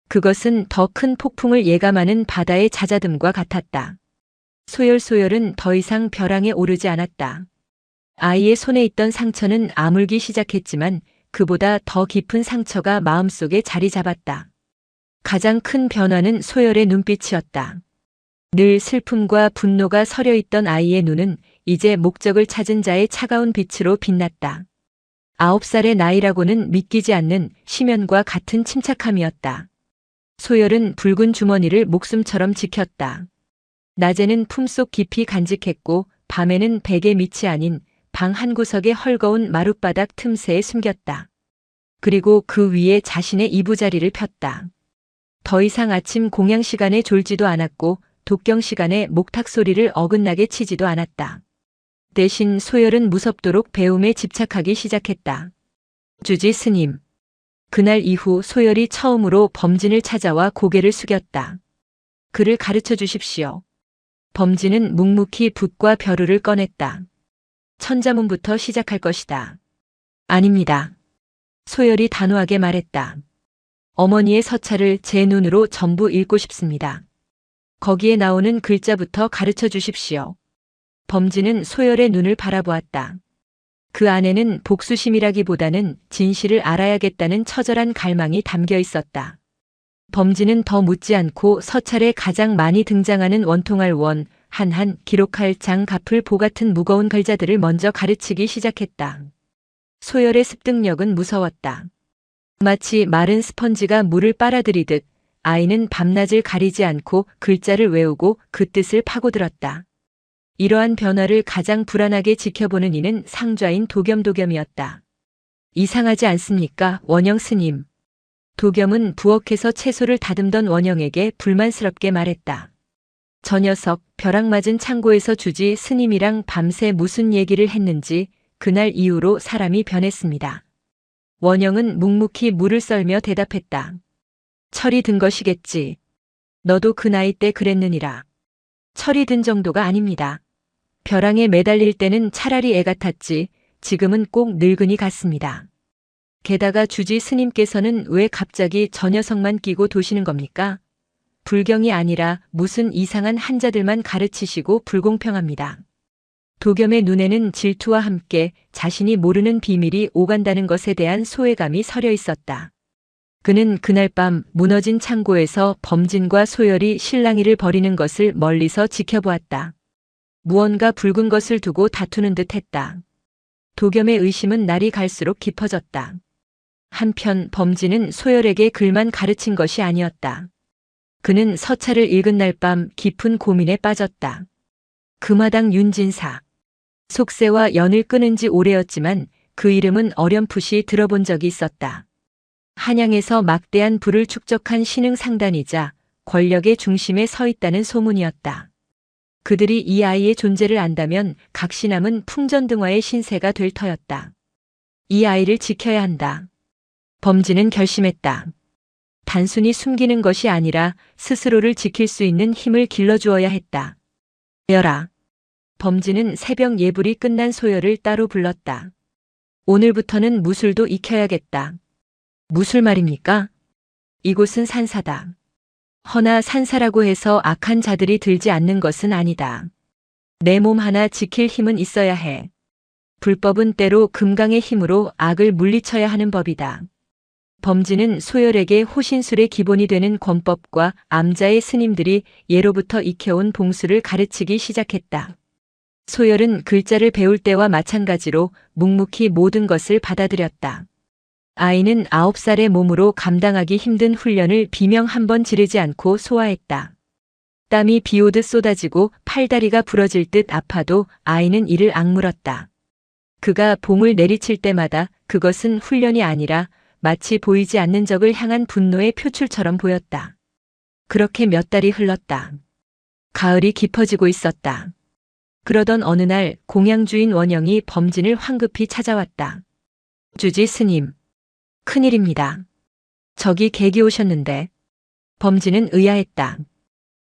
그것은 더 큰 폭풍을 예감하는 바다의 잦아듦과 같았다. 소열소열은 더 이상 벼랑에 오르지 않았다. 아이의 손에 있던 상처는 아물기 시작했지만 그보다 더 깊은 상처가 마음속에 자리 잡았다. 가장 큰 변화는 소열의 눈빛이었다. 늘 슬픔과 분노가 서려 있던 아이의 눈은 이제 목적을 찾은 자의 차가운 빛으로 빛났다. 9살의 나이라고는 믿기지 않는 심연과 같은 침착함이었다. 소열은 붉은 주머니를 목숨처럼 지켰다. 낮에는 품속 깊이 간직했고 밤에는 베개 밑이 아닌 방 한구석의 헐거운 마룻바닥 틈새에 숨겼다. 그리고 그 위에 자신의 이부자리를 폈다. 더 이상 아침 공양 시간에 졸지도 않았고 독경 시간에 목탁 소리를 어긋나게 치지도 않았다. 대신 소열은 무섭도록 배움에 집착하기 시작했다. 주지 스님. 그날 이후 소열이 처음으로 범진을 찾아와 고개를 숙였다. 그를 가르쳐 주십시오. 범진은 묵묵히 붓과 벼루를 꺼냈다. 천자문부터 시작할 것이다. 아닙니다. 소열이 단호하게 말했다. 어머니의 서찰을 제 눈으로 전부 읽고 싶습니다. 거기에 나오는 글자부터 가르쳐 주십시오. 범진은 소열의 눈을 바라보았다. 그 안에는 복수심이라기보다는 진실을 알아야겠다는 처절한 갈망이 담겨 있었다. 범진은 더 묻지 않고 서찰에 가장 많이 등장하는 원통할 원, 한한, 기록할 장, 가풀, 보 같은 무거운 글자들을 먼저 가르치기 시작했다. 소열의 습득력은 무서웠다. 마치 마른 스펀지가 물을 빨아들이듯 아이는 밤낮을 가리지 않고 글자를 외우고 그 뜻을 파고들었다. 이러한 변화를 가장 불안하게 지켜보는 이는 상좌인 도겸이었다. 이상하지 않습니까, 원영 스님? 도겸은 부엌에서 채소를 다듬던 원영에게 불만스럽게 말했다. 저 녀석 벼락 맞은 창고에서 주지 스님이랑 밤새 무슨 얘기를 했는지 그날 이후로 사람이 변했습니다. 원영은 묵묵히 물을 썰며 대답했다. 철이 든 것이겠지. 너도 그 나이 때 그랬느니라. 철이 든 정도가 아닙니다. 벼랑에 매달릴 때는 차라리 애 같았지 지금은 꼭 늙은이 같습니다. 게다가 주지 스님께서는 왜 갑자기 저 녀석만 끼고 도시는 겁니까? 불경이 아니라 무슨 이상한 한자들만 가르치시고 불공평합니다. 도겸의 눈에는 질투와 함께 자신이 모르는 비밀이 오간다는 것에 대한 소외감이 서려 있었다. 그는 그날 밤 무너진 창고에서 범진과 소열이 실랑이를 벌이는 것을 멀리서 지켜보았다. 무언가 붉은 것을 두고 다투는 듯 했다. 도겸의 의심은 날이 갈수록 깊어졌다. 한편 범진은 소열에게 글만 가르친 것이 아니었다. 그는 서찰을 읽은 날 밤 깊은 고민에 빠졌다. 금화당 윤진사. 속세와 연을 끊은 지 오래였지만 그 이름은 어렴풋이 들어본 적이 있었다. 한양에서 막대한 부를 축적한 신흥 상단이자 권력의 중심에 서 있다는 소문이었다. 그들이 이 아이의 존재를 안다면 각신함은 풍전등화의 신세가 될 터였다. 이 아이를 지켜야 한다. 범진은 결심했다. 단순히 숨기는 것이 아니라 스스로를 지킬 수 있는 힘을 길러주어야 했다. 여라. 범진은 새벽 예불이 끝난 소열을 따로 불렀다. 오늘부터는 무술도 익혀야겠다. 무술 말입니까? 이곳은 산사다. 허나 산사라고 해서 악한 자들이 들지 않는 것은 아니다. 내 몸 하나 지킬 힘은 있어야 해. 불법은 때로 금강의 힘으로 악을 물리쳐야 하는 법이다. 범진은 소열에게 호신술의 기본이 되는 권법과 암자의 스님들이 예로부터 익혀온 봉수를 가르치기 시작했다. 소열은 글자를 배울 때와 마찬가지로 묵묵히 모든 것을 받아들였다. 아이는 9살의 몸으로 감당하기 힘든 훈련을 비명 한 번 지르지 않고 소화했다. 땀이 비오듯 쏟아지고 팔다리가 부러질 듯 아파도 아이는 이를 악물었다. 그가 봉을 내리칠 때마다 그것은 훈련이 아니라 마치 보이지 않는 적을 향한 분노의 표출처럼 보였다. 그렇게 몇 달이 흘렀다. 가을이 깊어지고 있었다. 그러던 어느 날 공양주인 원영이 범진을 황급히 찾아왔다. 주지 스님. 큰일입니다. 저기 객이 오셨는데. 범진은 의아했다.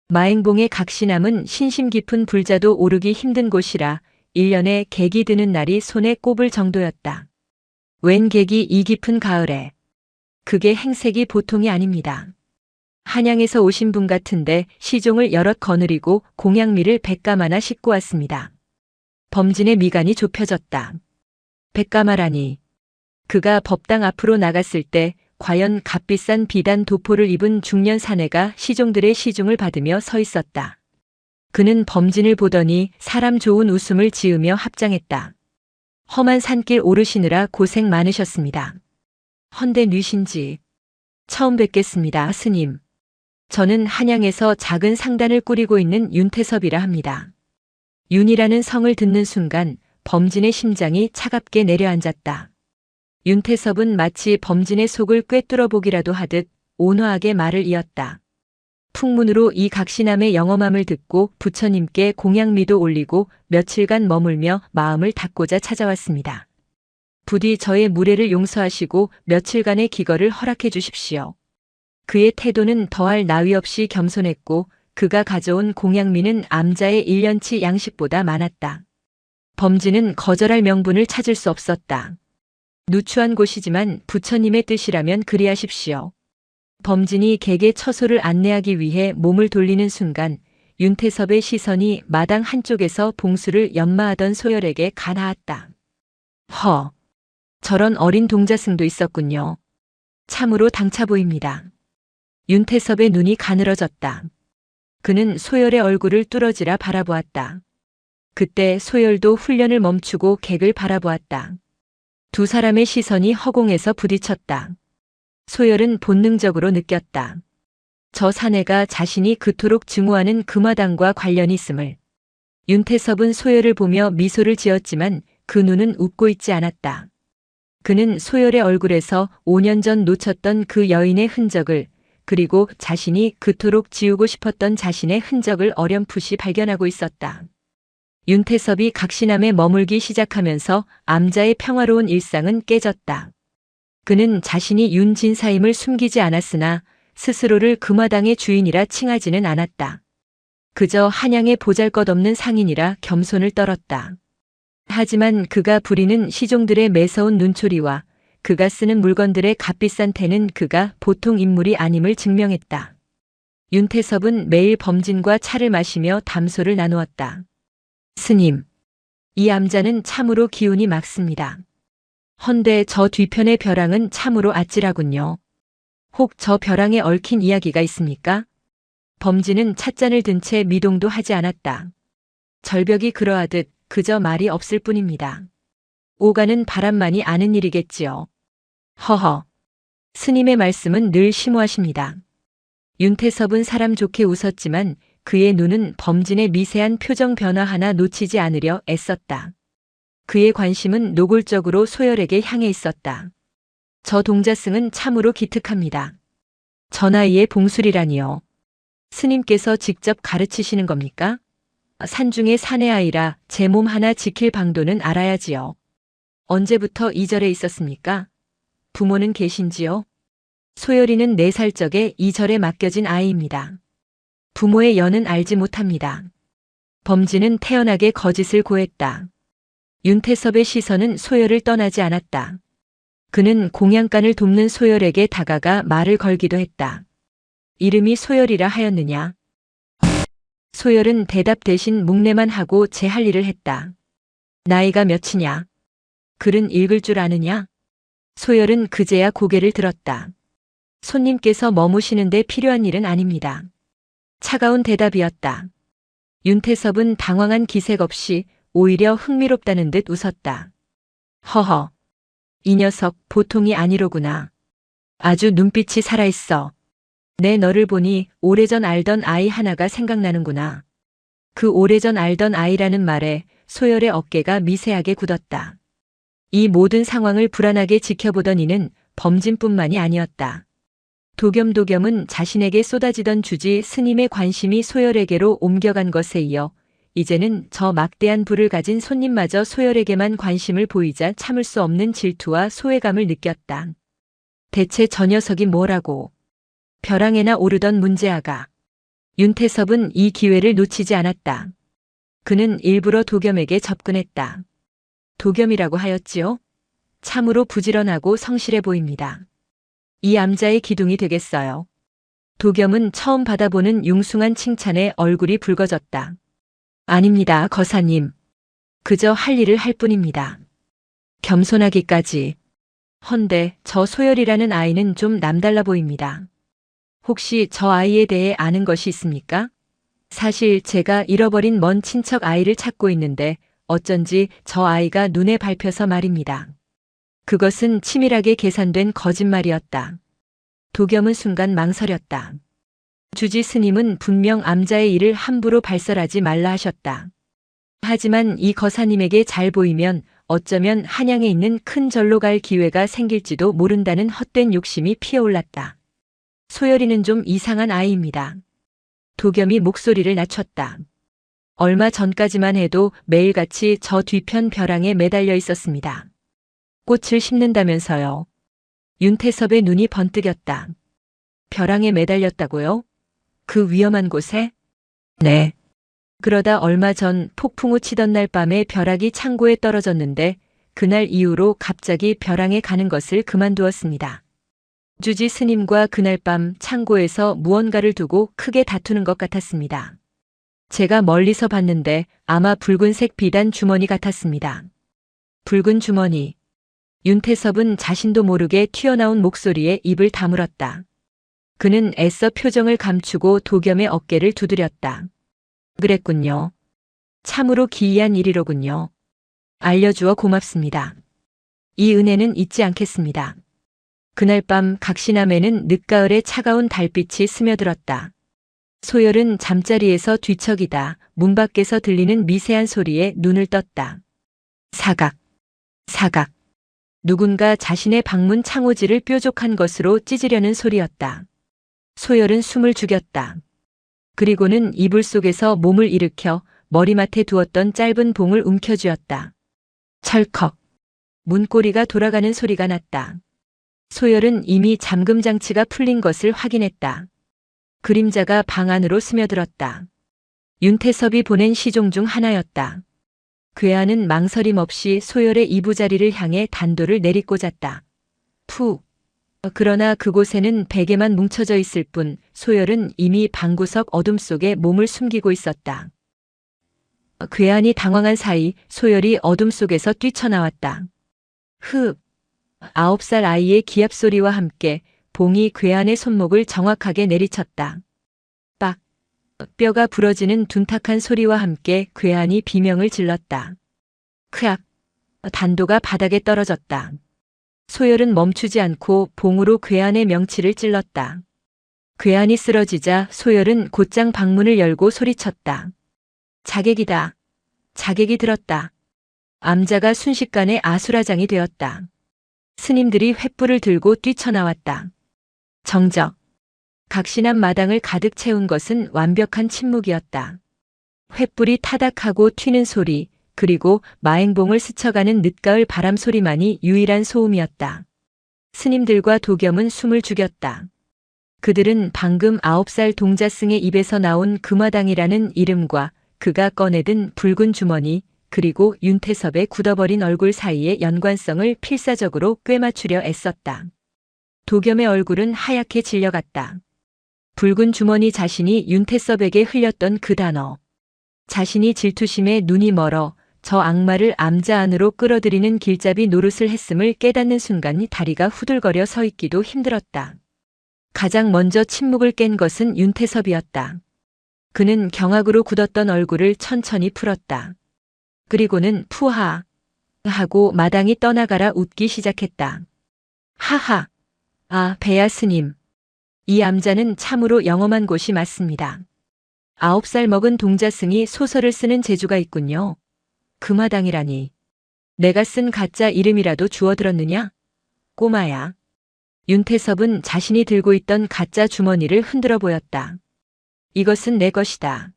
마행봉의 각시남은 신심 깊은 불자도 오르기 힘든 곳이라 1년에 객이 드는 날이 손에 꼽을 정도였다. 웬 객이 이 깊은 가을에. 그게 행색이 보통이 아닙니다. 한양에서 오신 분 같은데 시종을 여럿 거느리고 공양미를 100가마나 싣고 왔습니다. 범진의 미간이 좁혀졌다. 100가마라니. 그가 법당 앞으로 나갔을 때 과연 값비싼 비단 도포를 입은 중년 사내가 시종들의 시중을 받으며 서 있었다. 그는 범진을 보더니 사람 좋은 웃음을 지으며 합장했다. 험한 산길 오르시느라 고생 많으셨습니다. 헌데 뉘신지. 처음 뵙겠습니다, 스님. 저는 한양에서 작은 상단을 꾸리고 있는 윤태섭이라 합니다. 윤이라는 성을 듣는 순간 범진의 심장이 차갑게 내려앉았다. 윤태섭은 마치 범진의 속을 꿰뚫어 보기라도 하듯 온화하게 말을 이었다. 풍문으로 이 각시남의 영험함을 듣고 부처님께 공양미도 올리고 며칠간 머물며 마음을 닦고자 찾아왔습니다. 부디 저의 무례를 용서하시고 며칠간의 기거를 허락해 주십시오. 그의 태도는 더할 나위 없이 겸손했고 그가 가져온 공양미는 암자의 1년치 양식보다 많았다. 범진은 거절할 명분을 찾을 수 없었다. 누추한 곳이지만 부처님의 뜻이라면 그리하십시오. 범진이 객의 처소를 안내하기 위해 몸을 돌리는 순간 윤태섭의 시선이 마당 한쪽에서 봉수를 연마하던 소열에게 가닿았다. 허! 저런 어린 동자승도 있었군요. 참으로 당차 보입니다. 윤태섭의 눈이 가늘어졌다. 그는 소열의 얼굴을 뚫어지라 바라보았다. 그때 소열도 훈련을 멈추고 객을 바라보았다. 두 사람의 시선이 허공에서 부딪혔다. 소열은 본능적으로 느꼈다. 저 사내가 자신이 그토록 증오하는 금화당과 관련이 있음을. 윤태섭은 소열을 보며 미소를 지었지만 그 눈은 웃고 있지 않았다. 그는 소열의 얼굴에서 5년 전 놓쳤던 그 여인의 흔적을 그리고 자신이 그토록 지우고 싶었던 자신의 흔적을 어렴풋이 발견하고 있었다. 윤태섭이 각시남에 머물기 시작하면서 암자의 평화로운 일상은 깨졌다. 그는 자신이 윤진사임을 숨기지 않았으나 스스로를 금화당의 주인이라 칭하지는 않았다. 그저 한양의 보잘것없는 상인이라 겸손을 떨었다. 하지만 그가 부리는 시종들의 매서운 눈초리와 그가 쓰는 물건들의 값비싼 태는 그가 보통 인물이 아님을 증명했다. 윤태섭은 매일 범진과 차를 마시며 담소를 나누었다. 스님, 이 암자는 참으로 기운이 막습니다. 헌데 저 뒤편의 벼랑은 참으로 아찔하군요. 혹 저 벼랑에 얽힌 이야기가 있습니까? 범진은 찻잔을 든 채 미동도 하지 않았다. 절벽이 그러하듯 그저 말이 없을 뿐입니다. 오가는 바람만이 아는 일이겠지요. 허허. 스님의 말씀은 늘 심오하십니다. 윤태섭은 사람 좋게 웃었지만 그의 눈은 범진의 미세한 표정 변화 하나 놓치지 않으려 애썼다. 그의 관심은 노골적으로 소열에게 향해 있었다. 저 동자승은 참으로 기특합니다. 저 나이에 봉술이라니요. 스님께서 직접 가르치시는 겁니까? 산중의 사내 아이라 제 몸 하나 지킬 방도는 알아야지요. 언제부터 이 절에 있었습니까? 부모는 계신지요? 소열이는 4살 적에 이 절에 맡겨진 아이입니다. 부모의 연은 알지 못합니다. 범진은 태연하게 거짓을 고했다. 윤태섭의 시선은 소열을 떠나지 않았다. 그는 공양간을 돕는 소열에게 다가가 말을 걸기도 했다. 이름이 소열이라 하였느냐? 소열은 대답 대신 묵내만 하고 제 할 일을 했다. 나이가 몇이냐? 글은 읽을 줄 아느냐? 소열은 그제야 고개를 들었다. 손님께서 머무시는데 필요한 일은 아닙니다. 차가운 대답이었다. 윤태섭은 당황한 기색 없이 오히려 흥미롭다는 듯 웃었다. 허허. 이 녀석 보통이 아니로구나. 아주 눈빛이 살아있어. 내 너를 보니 오래전 알던 아이 하나가 생각나는구나. 그 오래전 알던 아이라는 말에 소열의 어깨가 미세하게 굳었다. 이 모든 상황을 불안하게 지켜보던 이는 범진뿐만이 아니었다. 도겸은 자신에게 쏟아지던 주지 스님의 관심이 소열에게로 옮겨간 것에 이어 이제는 저 막대한 부를 가진 손님마저 소열에게만 관심을 보이자 참을 수 없는 질투와 소외감을 느꼈다. 대체 저 녀석이 뭐라고. 벼랑에나 오르던 문제아가. 윤태섭은 이 기회를 놓치지 않았다. 그는 일부러 도겸에게 접근했다. 도겸이라고 하였지요? 참으로 부지런하고 성실해 보입니다. 이 암자의 기둥이 되겠어요. 도겸은 처음 받아보는 융숭한 칭찬에 얼굴이 붉어졌다. 아닙니다, 거사님. 그저 할 일을 할 뿐입니다. 겸손하기까지. 헌데 저 소열이라는 아이는 좀 남달라 보입니다. 혹시 저 아이에 대해 아는 것이 있습니까? 사실 제가 잃어버린 먼 친척 아이를 찾고 있는데 어쩐지 저 아이가 눈에 밟혀서 말입니다. 그것은 치밀하게 계산된 거짓말이었다. 도겸은 순간 망설였다. 주지 스님은 분명 암자의 일을 함부로 발설하지 말라 하셨다. 하지만 이 거사님에게 잘 보이면 어쩌면 한양에 있는 큰 절로 갈 기회가 생길지도 모른다는 헛된 욕심이 피어올랐다. 소열이는 좀 이상한 아이입니다. 도겸이 목소리를 낮췄다. 얼마 전까지만 해도 매일같이 저 뒤편 벼랑에 매달려 있었습니다. 꽃을 심는다면서요. 윤태섭의 눈이 번뜩였다. 벼랑에 매달렸다고요? 그 위험한 곳에? 네. 그러다 얼마 전 폭풍우 치던 날 밤에 벼락이 창고에 떨어졌는데 그날 이후로 갑자기 벼랑에 가는 것을 그만두었습니다. 주지 스님과 그날 밤 창고에서 무언가를 두고 크게 다투는 것 같았습니다. 제가 멀리서 봤는데 아마 붉은색 비단 주머니 같았습니다. 붉은 주머니. 윤태섭은 자신도 모르게 튀어나온 목소리에 입을 다물었다. 그는 애써 표정을 감추고 도겸의 어깨를 두드렸다. 그랬군요. 참으로 기이한 일이로군요. 알려주어 고맙습니다. 이 은혜는 잊지 않겠습니다. 그날 밤 각시남에는 늦가을에 차가운 달빛이 스며들었다. 소열은 잠자리에서 뒤척이다 문 밖에서 들리는 미세한 소리에 눈을 떴다. 사각, 사각. 누군가 자신의 방문 창호지를 뾰족한 것으로 찢으려는 소리였다. 소열은 숨을 죽였다. 그리고는 이불 속에서 몸을 일으켜 머리맡에 두었던 짧은 봉을 움켜쥐었다. 철컥. 문고리가 돌아가는 소리가 났다. 소열은 이미 잠금 장치가 풀린 것을 확인했다. 그림자가 방 안으로 스며들었다. 윤태섭이 보낸 시종 중 하나였다. 괴한은 망설임 없이 소열의 이부자리를 향해 단도를 내리꽂았다. 푸. 그러나 그곳에는 베개만 뭉쳐져 있을 뿐 소열은 이미 방구석 어둠 속에 몸을 숨기고 있었다. 괴한이 당황한 사이 소열이 어둠 속에서 뛰쳐나왔다. 흡. 9살 아이의 기합소리와 함께 봉이 괴한의 손목을 정확하게 내리쳤다. 빡. 뼈가 부러지는 둔탁한 소리와 함께 괴한이 비명을 질렀다. 크악. 단도가 바닥에 떨어졌다. 소열은 멈추지 않고 봉으로 괴한의 명치를 찔렀다. 괴한이 쓰러지자 소열은 곧장 방문을 열고 소리쳤다. 자객이다. 자객이 들었다. 암자가 순식간에 아수라장이 되었다. 스님들이 횃불을 들고 뛰쳐나왔다. 정적. 각신한 마당을 가득 채운 것은 완벽한 침묵이었다. 횃불이 타닥하고 튀는 소리, 그리고 마행봉을 스쳐가는 늦가을 바람 소리만이 유일한 소음이었다. 스님들과 도겸은 숨을 죽였다. 그들은 방금 9살 동자승의 입에서 나온 금화당이라는 이름과 그가 꺼내든 붉은 주머니, 그리고 윤태섭의 굳어버린 얼굴 사이의 연관성을 필사적으로 꿰맞추려 애썼다. 도겸의 얼굴은 하얗게 질려갔다. 붉은 주머니 자신이 윤태섭에게 흘렸던 그 단어. 자신이 질투심에 눈이 멀어 저 악마를 암자 안으로 끌어들이는 길잡이 노릇을 했음을 깨닫는 순간 다리가 후들거려 서 있기도 힘들었다. 가장 먼저 침묵을 깬 것은 윤태섭이었다. 그는 경악으로 굳었던 얼굴을 천천히 풀었다. 그리고는 푸하 하고 마당이 떠나가라 웃기 시작했다. 하하. 아, 배야 스님. 이 암자는 참으로 영험한 곳이 맞습니다. 9살 먹은 동자승이 소설을 쓰는 재주가 있군요. 금화당이라니. 내가 쓴 가짜 이름이라도 주워들었느냐? 꼬마야. 윤태섭은 자신이 들고 있던 가짜 주머니를 흔들어 보였다. 이것은 내 것이다.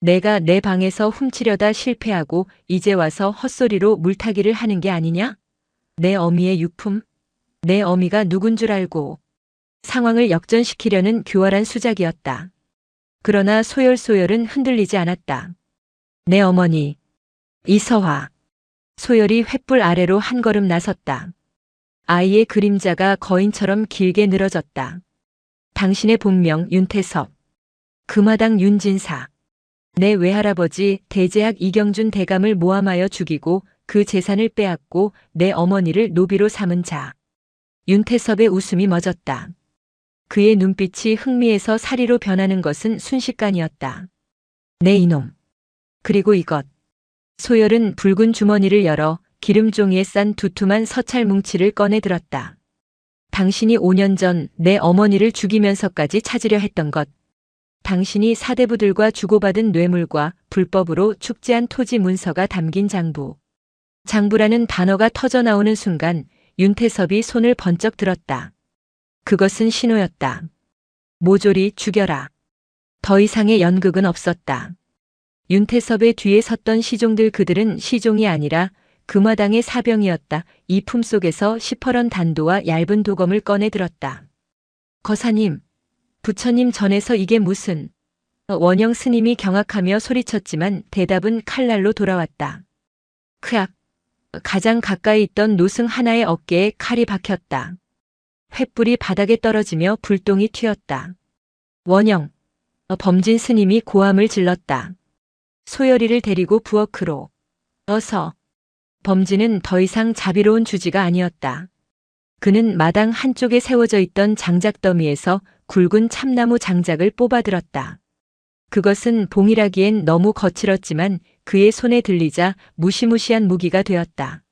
내가 내 방에서 훔치려다 실패하고 이제 와서 헛소리로 물타기를 하는 게 아니냐? 내 어미의 유품? 내 어미가 누군 줄 알고. 상황을 역전시키려는 교활한 수작이었다. 그러나 소열은 흔들리지 않았다. 내 어머니. 이서화. 소열이 횃불 아래로 한 걸음 나섰다. 아이의 그림자가 거인처럼 길게 늘어졌다. 당신의 본명 윤태섭. 금화당 윤진사. 내 외할아버지 대제학 이경준 대감을 모함하여 죽이고 그 재산을 빼앗고 내 어머니를 노비로 삼은 자. 윤태섭의 웃음이 멎었다. 그의 눈빛이 흥미에서 사리로 변하는 것은 순식간이었다. 내 이놈. 그리고 이것. 소열은 붉은 주머니를 열어 기름종이에 싼 두툼한 서찰 뭉치를 꺼내 들었다. 당신이 5년 전 내 어머니를 죽이면서까지 찾으려 했던 것. 당신이 사대부들과 주고받은 뇌물과 불법으로 축제한 토지 문서가 담긴 장부. 장부라는 단어가 터져나오는 순간 윤태섭이 손을 번쩍 들었다. 그것은 신호였다. 모조리 죽여라. 더 이상의 연극은 없었다. 윤태섭의 뒤에 섰던 시종들, 그들은 시종이 아니라 금화당의 사병이었다. 이 품속에서 시퍼런 단도와 얇은 도검을 꺼내 들었다. 거사님, 부처님 전에서 이게 무슨... 원영 스님이 경악하며 소리쳤지만 대답은 칼날로 돌아왔다. 크악. 가장 가까이 있던 노승 하나의 어깨에 칼이 박혔다. 횃불이 바닥에 떨어지며 불똥이 튀었다. 원영. 범진 스님이 고함을 질렀다. 소열이를 데리고 부엌으로. 어서. 범진은 더 이상 자비로운 주지가 아니었다. 그는 마당 한쪽에 세워져 있던 장작더미에서 굵은 참나무 장작을 뽑아들었다. 그것은 봉이라기엔 너무 거칠었지만 그의 손에 들리자 무시무시한 무기가 되었다.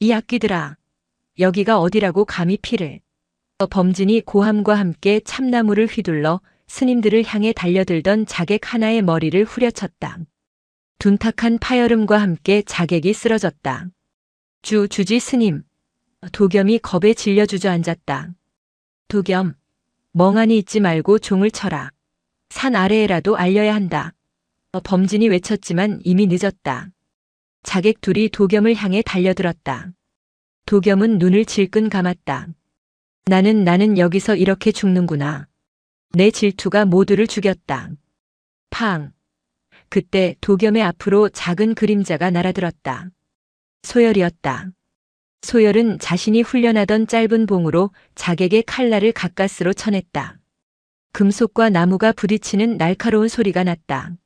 이 악귀들아, 여기가 어디라고 감히 피를. 범진이 고함과 함께 참나무를 휘둘러 스님들을 향해 달려들던 자객 하나의 머리를 후려쳤다. 둔탁한 파열음과 함께 자객이 쓰러졌다. 주지 스님. 도겸이 겁에 질려 주저앉았다. 도겸, 멍하니 있지 말고 종을 쳐라. 산 아래에라도 알려야 한다. 범진이 외쳤지만 이미 늦었다. 자객 둘이 도겸을 향해 달려들었다. 도겸은 눈을 질끈 감았다. 나는 여기서 이렇게 죽는구나. 내 질투가 모두를 죽였다. 팡. 그때 도겸의 앞으로 작은 그림자가 날아들었다. 소열이었다. 소열은 자신이 훈련하던 짧은 봉으로 자객의 칼날을 가까스로 쳐냈다. 금속과 나무가 부딪히는 날카로운 소리가 났다.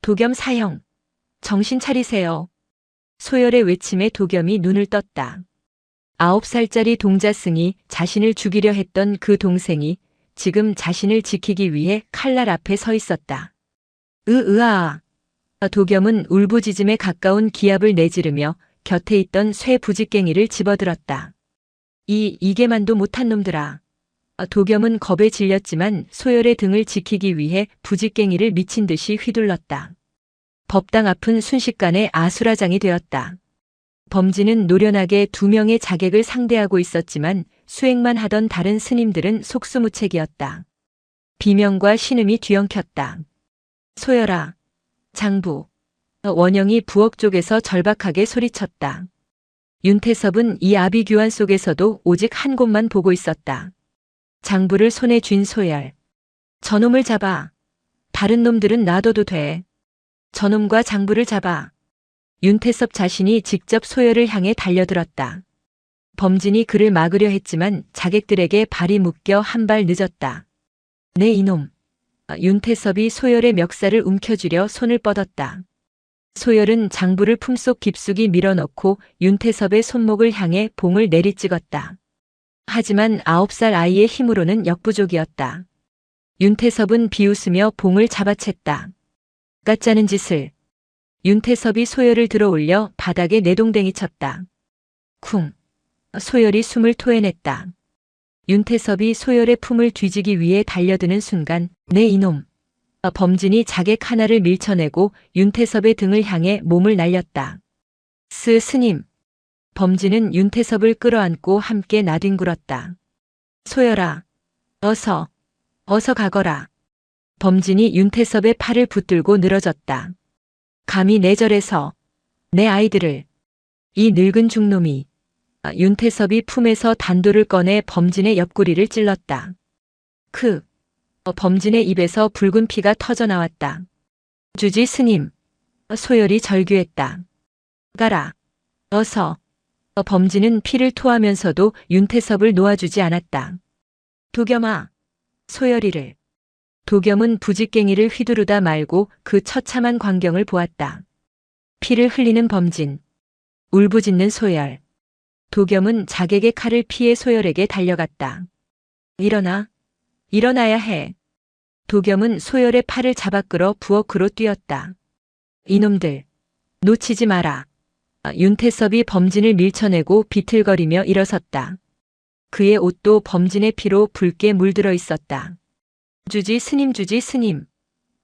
도겸 사형, 정신 차리세요. 소열의 외침에 도겸이 눈을 떴다. 9살짜리 동자승이 자신을 죽이려 했던 그 동생이 지금 자신을 지키기 위해 칼날 앞에 서 있었다. 으아. 도겸은 울부짖음에 가까운 기합을 내지르며 곁에 있던 쇠 부직갱이를 집어들었다. 이게만도 못한 놈들아. 도겸은 겁에 질렸지만 소열의 등을 지키기 위해 부직갱이를 미친 듯이 휘둘렀다. 법당 앞은 순식간에 아수라장이 되었다. 범진은 노련하게 2명의 자객을 상대하고 있었지만 수행만 하던 다른 스님들은 속수무책이었다. 비명과 신음이 뒤엉켰다. 소열아, 장부. 원영이 부엌 쪽에서 절박하게 소리쳤다. 윤태섭은 이 아비규환 속에서도 오직 한 곳만 보고 있었다. 장부를 손에 쥔 소열. 저놈을 잡아. 다른 놈들은 놔둬도 돼. 저놈과 장부를 잡아. 윤태섭 자신이 직접 소열을 향해 달려들었다. 범진이 그를 막으려 했지만 자객들에게 발이 묶여 한 발 늦었다. 네 이놈. 윤태섭이 소열의 멱살을 움켜쥐려 손을 뻗었다. 소열은 장부를 품속 깊숙이 밀어넣고 윤태섭의 손목을 향해 봉을 내리찍었다. 하지만 9살 아이의 힘으로는 역부족이었다. 윤태섭은 비웃으며 봉을 잡아챘다. 까짜는 짓을. 윤태섭이 소열을 들어 올려 바닥에 내동댕이 쳤다. 쿵. 소열이 숨을 토해냈다. 윤태섭이 소열의 품을 뒤지기 위해 달려드는 순간 네 이놈. 범진이 자객 하나를 밀쳐내고 윤태섭의 등을 향해 몸을 날렸다. 스님. 범진은 윤태섭을 끌어안고 함께 나뒹굴었다. 소열아. 어서 가거라. 범진이 윤태섭의 팔을 붙들고 늘어졌다. 감히 내 절에서 내 아이들을, 이 늙은 중놈이. 윤태섭이 품에서 단도를 꺼내 범진의 옆구리를 찔렀다. 범진의 입에서 붉은 피가 터져 나왔다. 주지 스님. 소열이 절규했다. 가라. 어서. 범진은 피를 토하면서도 윤태섭을 놓아주지 않았다. 도겸아. 소열이를. 도겸은 부직갱이를 휘두르다 말고 그 처참한 광경을 보았다. 피를 흘리는 범진. 울부짖는 소열. 도겸은 자객의 칼을 피해 소열에게 달려갔다. 일어나. 일어나야 해. 도겸은 소열의 팔을 잡아 끌어 부엌으로 뛰었다. 이놈들. 놓치지 마라. 윤태섭이 범진을 밀쳐내고 비틀거리며 일어섰다. 그의 옷도 범진의 피로 붉게 물들어 있었다. 주지 스님, 주지 스님.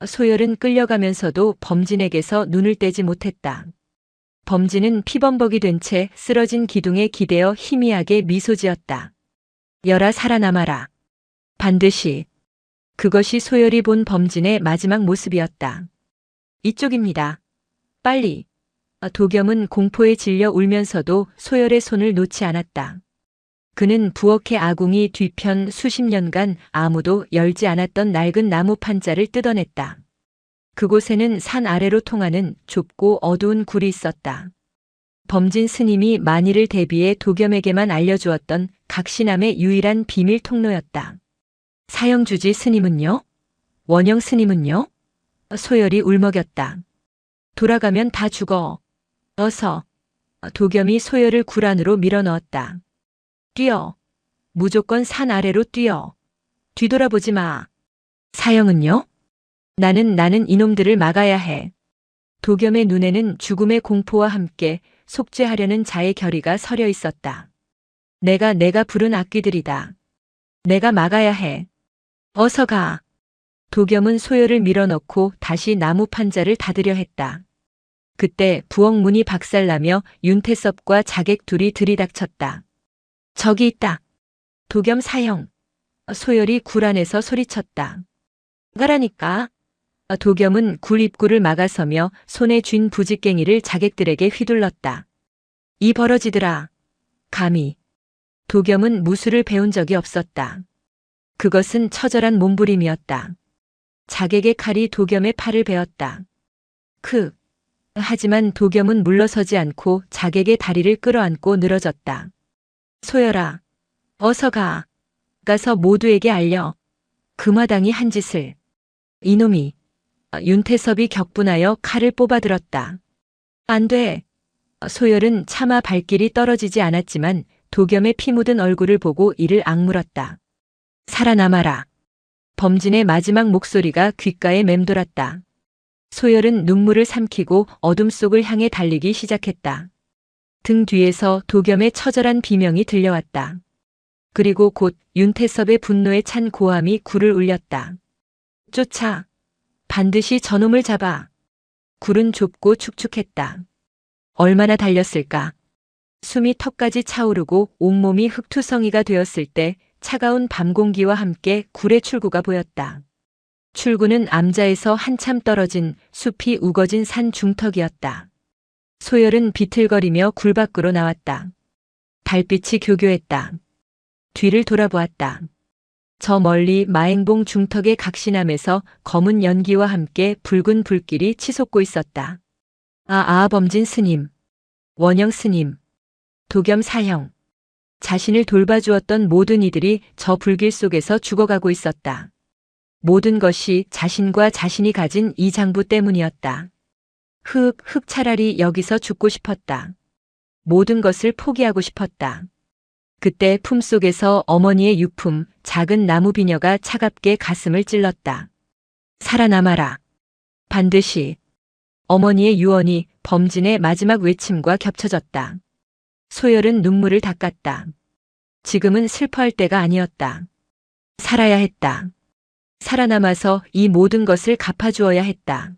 소열은 끌려가면서도 범진에게서 눈을 떼지 못했다. 범진은 피범벅이 된 채 쓰러진 기둥에 기대어 희미하게 미소 지었다. 열아 살아남아라. 반드시. 그것이 소열이 본 범진의 마지막 모습이었다. 이쪽입니다. 빨리. 도겸은 공포에 질려 울면서도 소열의 손을 놓지 않았다. 그는 부엌의 아궁이 뒤편 수십 년간 아무도 열지 않았던 낡은 나무 판자를 뜯어냈다. 그곳에는 산 아래로 통하는 좁고 어두운 굴이 있었다. 범진 스님이 만일을 대비해 도겸에게만 알려주었던 각시남의 유일한 비밀 통로였다. 사형주지 스님은요? 원영 스님은요? 소열이 울먹였다. 돌아가면 다 죽어. 어서. 도겸이 소열을 굴 안으로 밀어넣었다. 뛰어. 무조건 산 아래로 뛰어. 뒤돌아보지 마. 사형은요? 나는 이놈들을 막아야 해. 도겸의 눈에는 죽음의 공포와 함께 속죄하려는 자의 결의가 서려 있었다. 내가 부른 악귀들이다. 내가 막아야 해. 어서 가. 도겸은 소열을 밀어넣고 다시 나무 판자를 닫으려 했다. 그때 부엌 문이 박살나며 윤태섭과 자객 둘이 들이닥쳤다. 저기 있다. 도겸 사형. 소열이 굴 안에서 소리쳤다. 가라니까. 도겸은 굴 입구를 막아서며 손에 쥔 부직갱이를 자객들에게 휘둘렀다. 이 버러지들아. 감히. 도겸은 무술을 배운 적이 없었다. 그것은 처절한 몸부림이었다. 자객의 칼이 도겸의 팔을 베었다. 하지만 도겸은 물러서지 않고 자객의 다리를 끌어안고 늘어졌다. 소열아. 어서 가. 가서 모두에게 알려. 금화당이 한 짓을. 이놈이. 윤태섭이 격분하여 칼을 뽑아들었다. 안 돼. 소열은 차마 발길이 떨어지지 않았지만 도겸의 피 묻은 얼굴을 보고 이를 악물었다. 살아남아라. 범진의 마지막 목소리가 귓가에 맴돌았다. 소열은 눈물을 삼키고 어둠 속을 향해 달리기 시작했다. 등 뒤에서 도겸의 처절한 비명이 들려왔다. 그리고 곧 윤태섭의 분노에 찬 고함이 굴을 울렸다. 쫓아. 반드시 저놈을 잡아. 굴은 좁고 축축했다. 얼마나 달렸을까. 숨이 턱까지 차오르고 온몸이 흙투성이가 되었을 때 차가운 밤 공기와 함께 굴의 출구가 보였다. 출구는 암자에서 한참 떨어진 숲이 우거진 산 중턱이었다. 소열은 비틀거리며 굴 밖으로 나왔다. 달빛이 교교했다. 뒤를 돌아보았다. 저 멀리 마행봉 중턱의 각시남에서 검은 연기와 함께 붉은 불길이 치솟고 있었다. 범진 스님. 원영 스님. 도겸 사형. 자신을 돌봐주었던 모든 이들이 저 불길 속에서 죽어가고 있었다. 모든 것이 자신과 자신이 가진 이 장부 때문이었다. 차라리 여기서 죽고 싶었다. 모든 것을 포기하고 싶었다. 그때 품속에서 어머니의 유품, 작은 나무 비녀가 차갑게 가슴을 찔렀다. 살아남아라. 반드시. 어머니의 유언이 범진의 마지막 외침과 겹쳐졌다. 소열은 눈물을 닦았다. 지금은 슬퍼할 때가 아니었다. 살아야 했다. 살아남아서 이 모든 것을 갚아주어야 했다.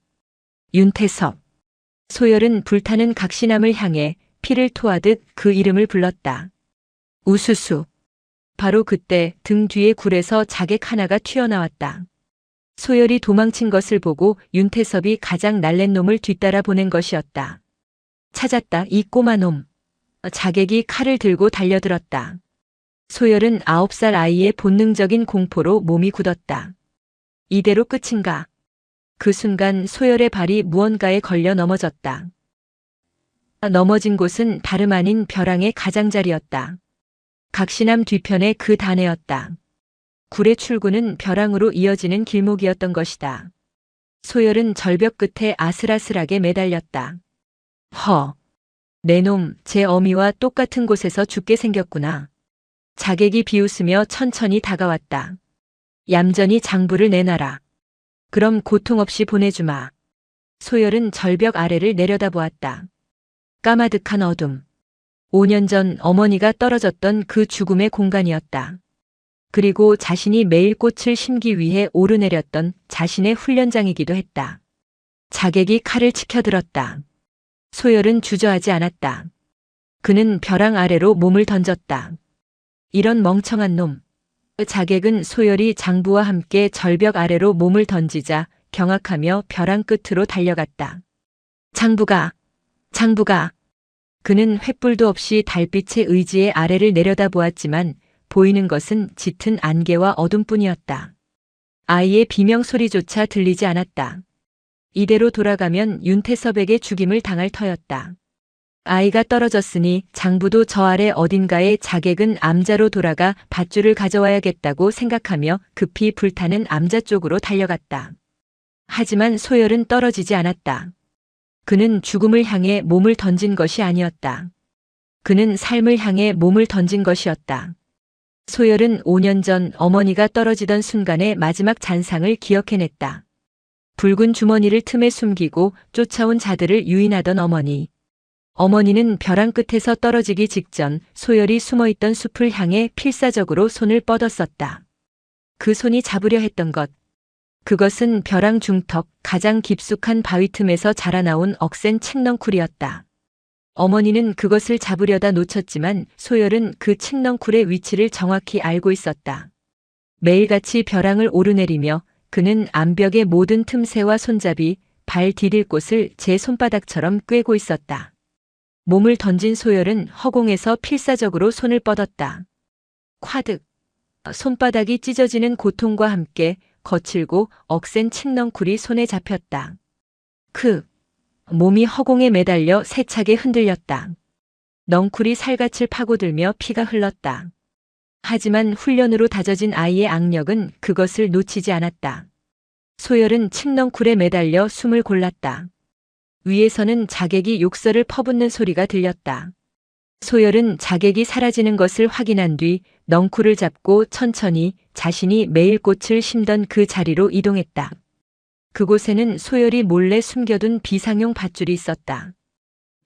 윤태섭. 소열은 불타는 각시남을 향해 피를 토하듯 그 이름을 불렀다. 우수수. 바로 그때 등 뒤의 굴에서 자객 하나가 튀어나왔다. 소열이 도망친 것을 보고 윤태섭이 가장 날랜 놈을 뒤따라 보낸 것이었다. 찾았다, 이 꼬마 놈. 자객이 칼을 들고 달려들었다. 소열은 9살 아이의 본능적인 공포로 몸이 굳었다. 이대로 끝인가? 그 순간 소열의 발이 무언가에 걸려 넘어졌다. 넘어진 곳은 다름 아닌 벼랑의 가장자리였다. 각신암 뒤편의 그 단에였다. 굴의 출구는 벼랑으로 이어지는 길목이었던 것이다. 소열은 절벽 끝에 아슬아슬하게 매달렸다. 허! 내 놈, 제 어미와 똑같은 곳에서 죽게 생겼구나. 자객이 비웃으며 천천히 다가왔다. 얌전히 장부를 내놔라. 그럼 고통 없이 보내주마. 소열은 절벽 아래를 내려다보았다. 까마득한 어둠. 5년 전 어머니가 떨어졌던 그 죽음의 공간이었다. 그리고 자신이 매일 꽃을 심기 위해 오르내렸던 자신의 훈련장이기도 했다. 자객이 칼을 치켜들었다. 소열은 주저하지 않았다. 그는 벼랑 아래로 몸을 던졌다. 이런 멍청한 놈. 자객은 소열이 장부와 함께 절벽 아래로 몸을 던지자 경악하며 벼랑 끝으로 달려갔다. 장부가! 그는 횃불도 없이 달빛의 의지의 아래를 내려다보았지만 보이는 것은 짙은 안개와 어둠뿐이었다. 아이의 비명 소리조차 들리지 않았다. 이대로 돌아가면 윤태섭에게 죽임을 당할 터였다. 아이가 떨어졌으니 장부도 저 아래 어딘가에 자객은 암자로 돌아가 밧줄을 가져와야겠다고 생각하며 급히 불타는 암자 쪽으로 달려갔다. 하지만 소열은 떨어지지 않았다. 그는 죽음을 향해 몸을 던진 것이 아니었다. 그는 삶을 향해 몸을 던진 것이었다. 소열은 5년 전 어머니가 떨어지던 순간의 마지막 잔상을 기억해냈다. 붉은 주머니를 틈에 숨기고 쫓아온 자들을 유인하던 어머니. 어머니는 벼랑 끝에서 떨어지기 직전 소열이 숨어있던 숲을 향해 필사적으로 손을 뻗었었다. 그 손이 잡으려 했던 것. 그것은 벼랑 중턱 가장 깊숙한 바위 틈에서 자라나온 억센 칡넝쿨이었다. 어머니는 그것을 잡으려다 놓쳤지만 소열은 그 칡넝쿨의 위치를 정확히 알고 있었다. 매일같이 벼랑을 오르내리며 그는 암벽의 모든 틈새와 손잡이, 발 디딜 곳을 제 손바닥처럼 꿰고 있었다. 몸을 던진 소열은 허공에서 필사적으로 손을 뻗었다. 콰득! 손바닥이 찢어지는 고통과 함께 거칠고 억센 칡넝쿨이 손에 잡혔다. 몸이 허공에 매달려 세차게 흔들렸다. 넝쿨이 살갗을 파고들며 피가 흘렀다. 하지만 훈련으로 다져진 아이의 악력은 그것을 놓치지 않았다. 소열은 칡넝쿨에 매달려 숨을 골랐다. 위에서는 자객이 욕설을 퍼붓는 소리가 들렸다. 소열은 자객이 사라지는 것을 확인한 뒤 넝쿨을 잡고 천천히 자신이 매일 꽃을 심던 그 자리로 이동했다. 그곳에는 소열이 몰래 숨겨둔 비상용 밧줄이 있었다.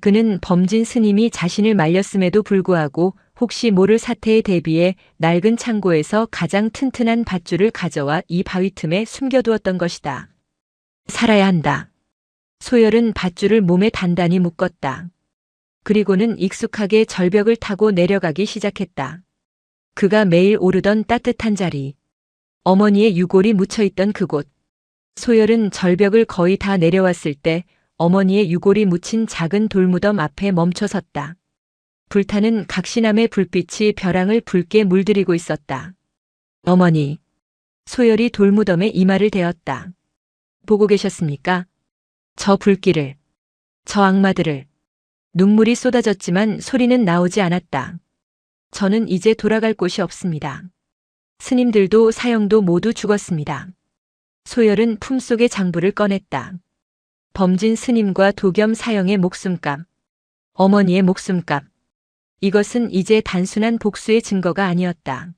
그는 범진 스님이 자신을 말렸음에도 불구하고 혹시 모를 사태에 대비해 낡은 창고에서 가장 튼튼한 밧줄을 가져와 이 바위 틈에 숨겨두었던 것이다. 살아야 한다. 소열은 밧줄을 몸에 단단히 묶었다. 그리고는 익숙하게 절벽을 타고 내려가기 시작했다. 그가 매일 오르던 따뜻한 자리. 어머니의 유골이 묻혀있던 그곳. 소열은 절벽을 거의 다 내려왔을 때 어머니의 유골이 묻힌 작은 돌무덤 앞에 멈춰섰다. 불타는 각신암의 불빛이 벼랑을 붉게 물들이고 있었다. 어머니. 소열이 돌무덤에 이마를 대었다. 보고 계셨습니까? 저 불길을. 저 악마들을. 눈물이 쏟아졌지만 소리는 나오지 않았다. 저는 이제 돌아갈 곳이 없습니다. 스님들도 사형도 모두 죽었습니다. 소열은 품속의 장부를 꺼냈다. 범진 스님과 도겸 사형의 목숨값. 어머니의 목숨값. 이것은 이제 단순한 복수의 증거가 아니었다.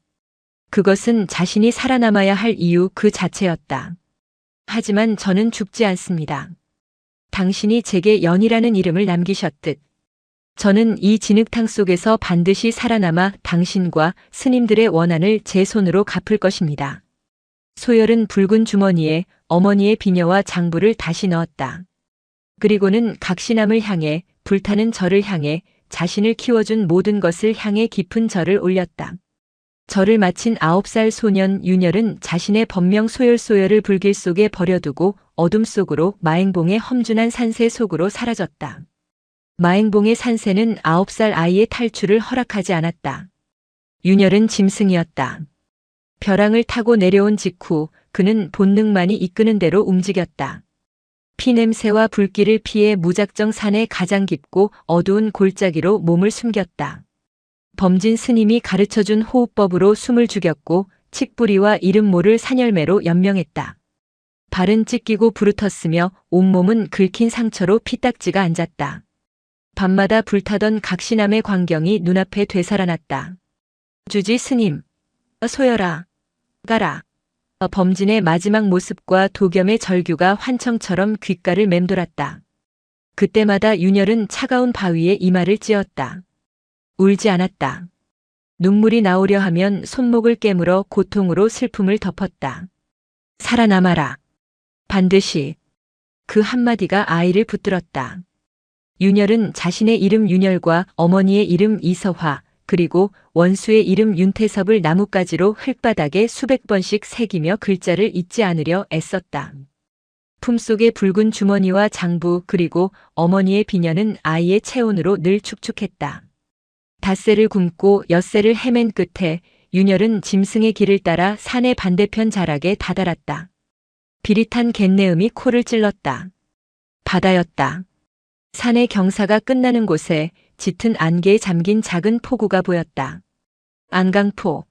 그것은 자신이 살아남아야 할 이유 그 자체였다. 하지만 저는 죽지 않습니다. 당신이 제게 연이라는 이름을 남기셨듯. 저는 이 진흙탕 속에서 반드시 살아남아 당신과 스님들의 원한을 제 손으로 갚을 것입니다. 소열은 붉은 주머니에 어머니의 비녀와 장부를 다시 넣었다. 그리고는 각신암을 향해 불타는 절을 향해 자신을 키워준 모든 것을 향해 깊은 절을 올렸다. 절을 마친 9살 소년 윤열은 자신의 법명 소열소열을 불길 속에 버려두고 어둠 속으로 마행봉의 험준한 산세 속으로 사라졌다. 마행봉의 산세는 9살 아이의 탈출을 허락하지 않았다. 윤열은 짐승이었다. 벼랑을 타고 내려온 직후 그는 본능만이 이끄는 대로 움직였다. 피냄새와 불길을 피해 무작정 산의 가장 깊고 어두운 골짜기로 몸을 숨겼다. 범진 스님이 가르쳐준 호흡법으로 숨을 죽였고 칡뿌리와 이름 모를 산열매로 연명했다. 발은 찢기고 부르텄으며 온몸은 긁힌 상처로 피딱지가 앉았다. 밤마다 불타던 각시남의 광경이 눈앞에 되살아났다. 주지 스님, 소열아, 가라. 범진의 마지막 모습과 도겸의 절규가 환청처럼 귓가를 맴돌았다. 그때마다 윤열은 차가운 바위에 이마를 찧었다. 울지 않았다. 눈물이 나오려 하면 손목을 깨물어 고통으로 슬픔을 덮었다. 살아남아라. 반드시. 그 한마디가 아이를 붙들었다. 윤열은 자신의 이름 윤열과 어머니의 이름 이서화, 그리고 원수의 이름 윤태섭을 나뭇가지로 흙바닥에 수백 번씩 새기며 글자를 잊지 않으려 애썼다. 품속의 붉은 주머니와 장부 그리고 어머니의 비녀는 아이의 체온으로 늘 축축했다. 닷새를 굶고 엿새를 헤맨 끝에 윤열은 짐승의 길을 따라 산의 반대편 자락에 다다랐다. 비릿한 갯내음이 코를 찔렀다. 바다였다. 산의 경사가 끝나는 곳에 짙은 안개에 잠긴 작은 포구가 보였다. 안강포.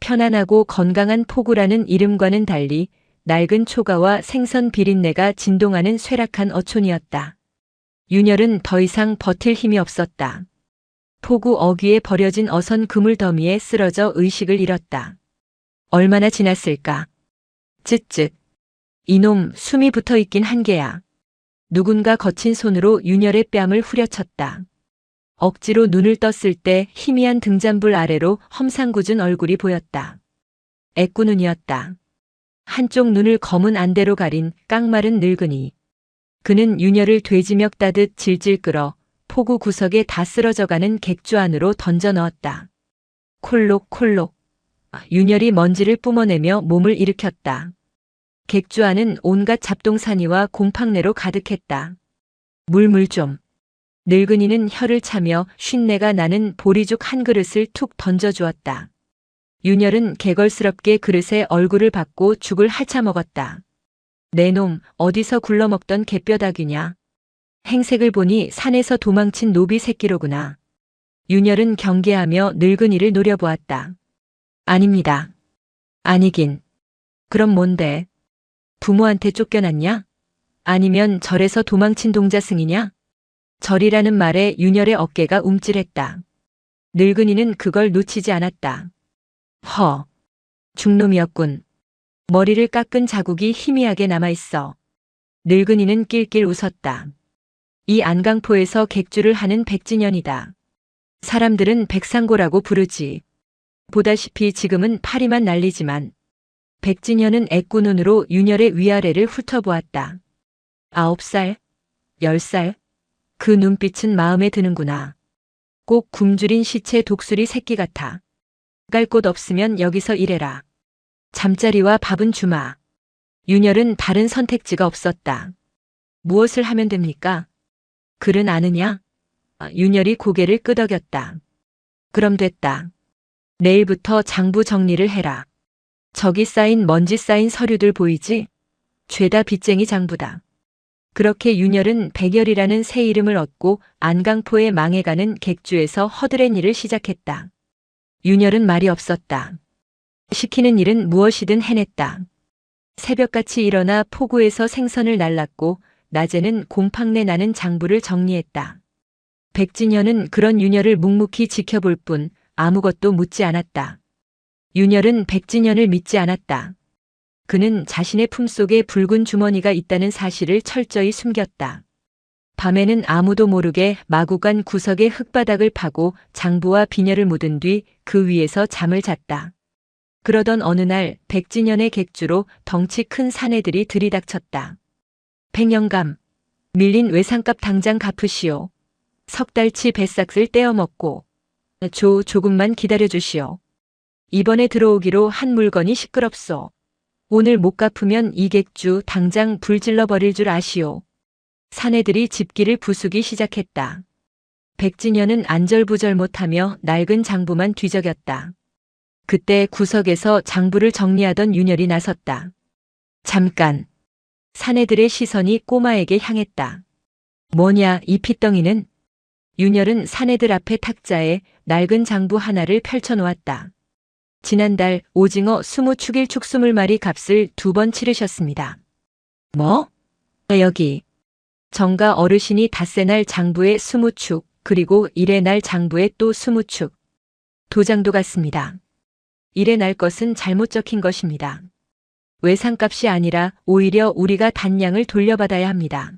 편안하고 건강한 포구라는 이름과는 달리 낡은 초가와 생선 비린내가 진동하는 쇠락한 어촌이었다. 윤열은 더 이상 버틸 힘이 없었다. 포구 어귀에 버려진 어선 그물 더미에 쓰러져 의식을 잃었다. 얼마나 지났을까? 쯧쯧. 이놈 숨이 붙어 있긴 한게야. 누군가 거친 손으로 윤열의 뺨을 후려쳤다. 억지로 눈을 떴을 때 희미한 등잔불 아래로 험상궂은 얼굴이 보였다. 애꾸눈이었다. 한쪽 눈을 검은 안대로 가린 깡마른 늙은이. 그는 윤열을 돼지멱 따듯 질질 끌어 포구 구석에 다 쓰러져가는 객주 안으로 던져 넣었다. 콜록콜록. 윤열이 먼지를 뿜어내며 몸을 일으켰다. 객주 안은 온갖 잡동사니와 곰팡내로 가득했다. 물 좀. 늙은이는 혀를 차며 쉰내가 나는 보리죽 한 그릇을 툭 던져주었다. 윤열은 개걸스럽게 그릇에 얼굴을 받고 죽을 핥아 먹었다. 내 놈 어디서 굴러먹던 개뼈다귀냐. 행색을 보니 산에서 도망친 노비 새끼로구나. 윤열은 경계하며 늙은이를 노려보았다. 아닙니다. 아니긴. 그럼 뭔데? 부모한테 쫓겨났냐? 아니면 절에서 도망친 동자승이냐? 절이라는 말에 윤열의 어깨가 움찔했다. 늙은이는 그걸 놓치지 않았다. 허. 중놈이었군. 머리를 깎은 자국이 희미하게 남아있어. 늙은이는 낄낄 웃었다. 이 안강포에서 객주를 하는 백진현이다. 사람들은 백상고라고 부르지. 보다시피 지금은 파리만 날리지만 백진현은 애꾸눈으로 윤열의 위아래를 훑어보았다. 9살? 10살? 그 눈빛은 마음에 드는구나. 꼭 굶주린 시체 독수리 새끼 같아. 깔 곳 없으면 여기서 일해라. 잠자리와 밥은 주마. 윤열은 다른 선택지가 없었다. 무엇을 하면 됩니까? 글은 아느냐? 윤열이 고개를 끄덕였다. 그럼 됐다. 내일부터 장부 정리를 해라. 저기 쌓인 먼지 쌓인 서류들 보이지? 죄다 빚쟁이 장부다. 그렇게 윤열은 백열이라는 새 이름을 얻고 안강포에 망해가는 객주에서 허드렛 일을 시작했다. 윤열은 말이 없었다. 시키는 일은 무엇이든 해냈다. 새벽같이 일어나 포구에서 생선을 날랐고 낮에는 곰팡내 나는 장부를 정리했다. 백진현은 그런 윤열을 묵묵히 지켜볼 뿐 아무것도 묻지 않았다. 윤열은 백진현을 믿지 않았다. 그는 자신의 품속에 붉은 주머니가 있다는 사실을 철저히 숨겼다. 밤에는 아무도 모르게 마구간 구석의 흙바닥을 파고 장부와 비녀를 묻은 뒤 그 위에서 잠을 잤다. 그러던 어느 날 백진현의 객주로 덩치 큰 사내들이 들이닥쳤다. 백영감, 밀린 외상값 당장 갚으시오. 석 달치 뱃삭을 떼어먹고 조금만 기다려주시오. 이번에 들어오기로 한 물건이 시끄럽소. 오늘 못 갚으면 이 객주 당장 불질러 버릴 줄 아시오. 사내들이 집기를 부수기 시작했다. 백진현은 안절부절 못하며 낡은 장부만 뒤적였다. 그때 구석에서 장부를 정리하던 윤열이 나섰다. 잠깐. 사내들의 시선이 꼬마에게 향했다. 뭐냐 이 핏덩이는? 윤열은 사내들 앞에 탁자에 낡은 장부 하나를 펼쳐놓았다. 지난달 오징어 20축일 축 20마리 값을 2번 치르셨습니다. 뭐? 여기. 정가 어르신이 닷새 날 장부에 20축, 그리고 일의 날 장부에 또 20축. 도장도 같습니다. 일의 날 것은 잘못 적힌 것입니다. 외상값이 아니라 오히려 우리가 단량을 돌려받아야 합니다.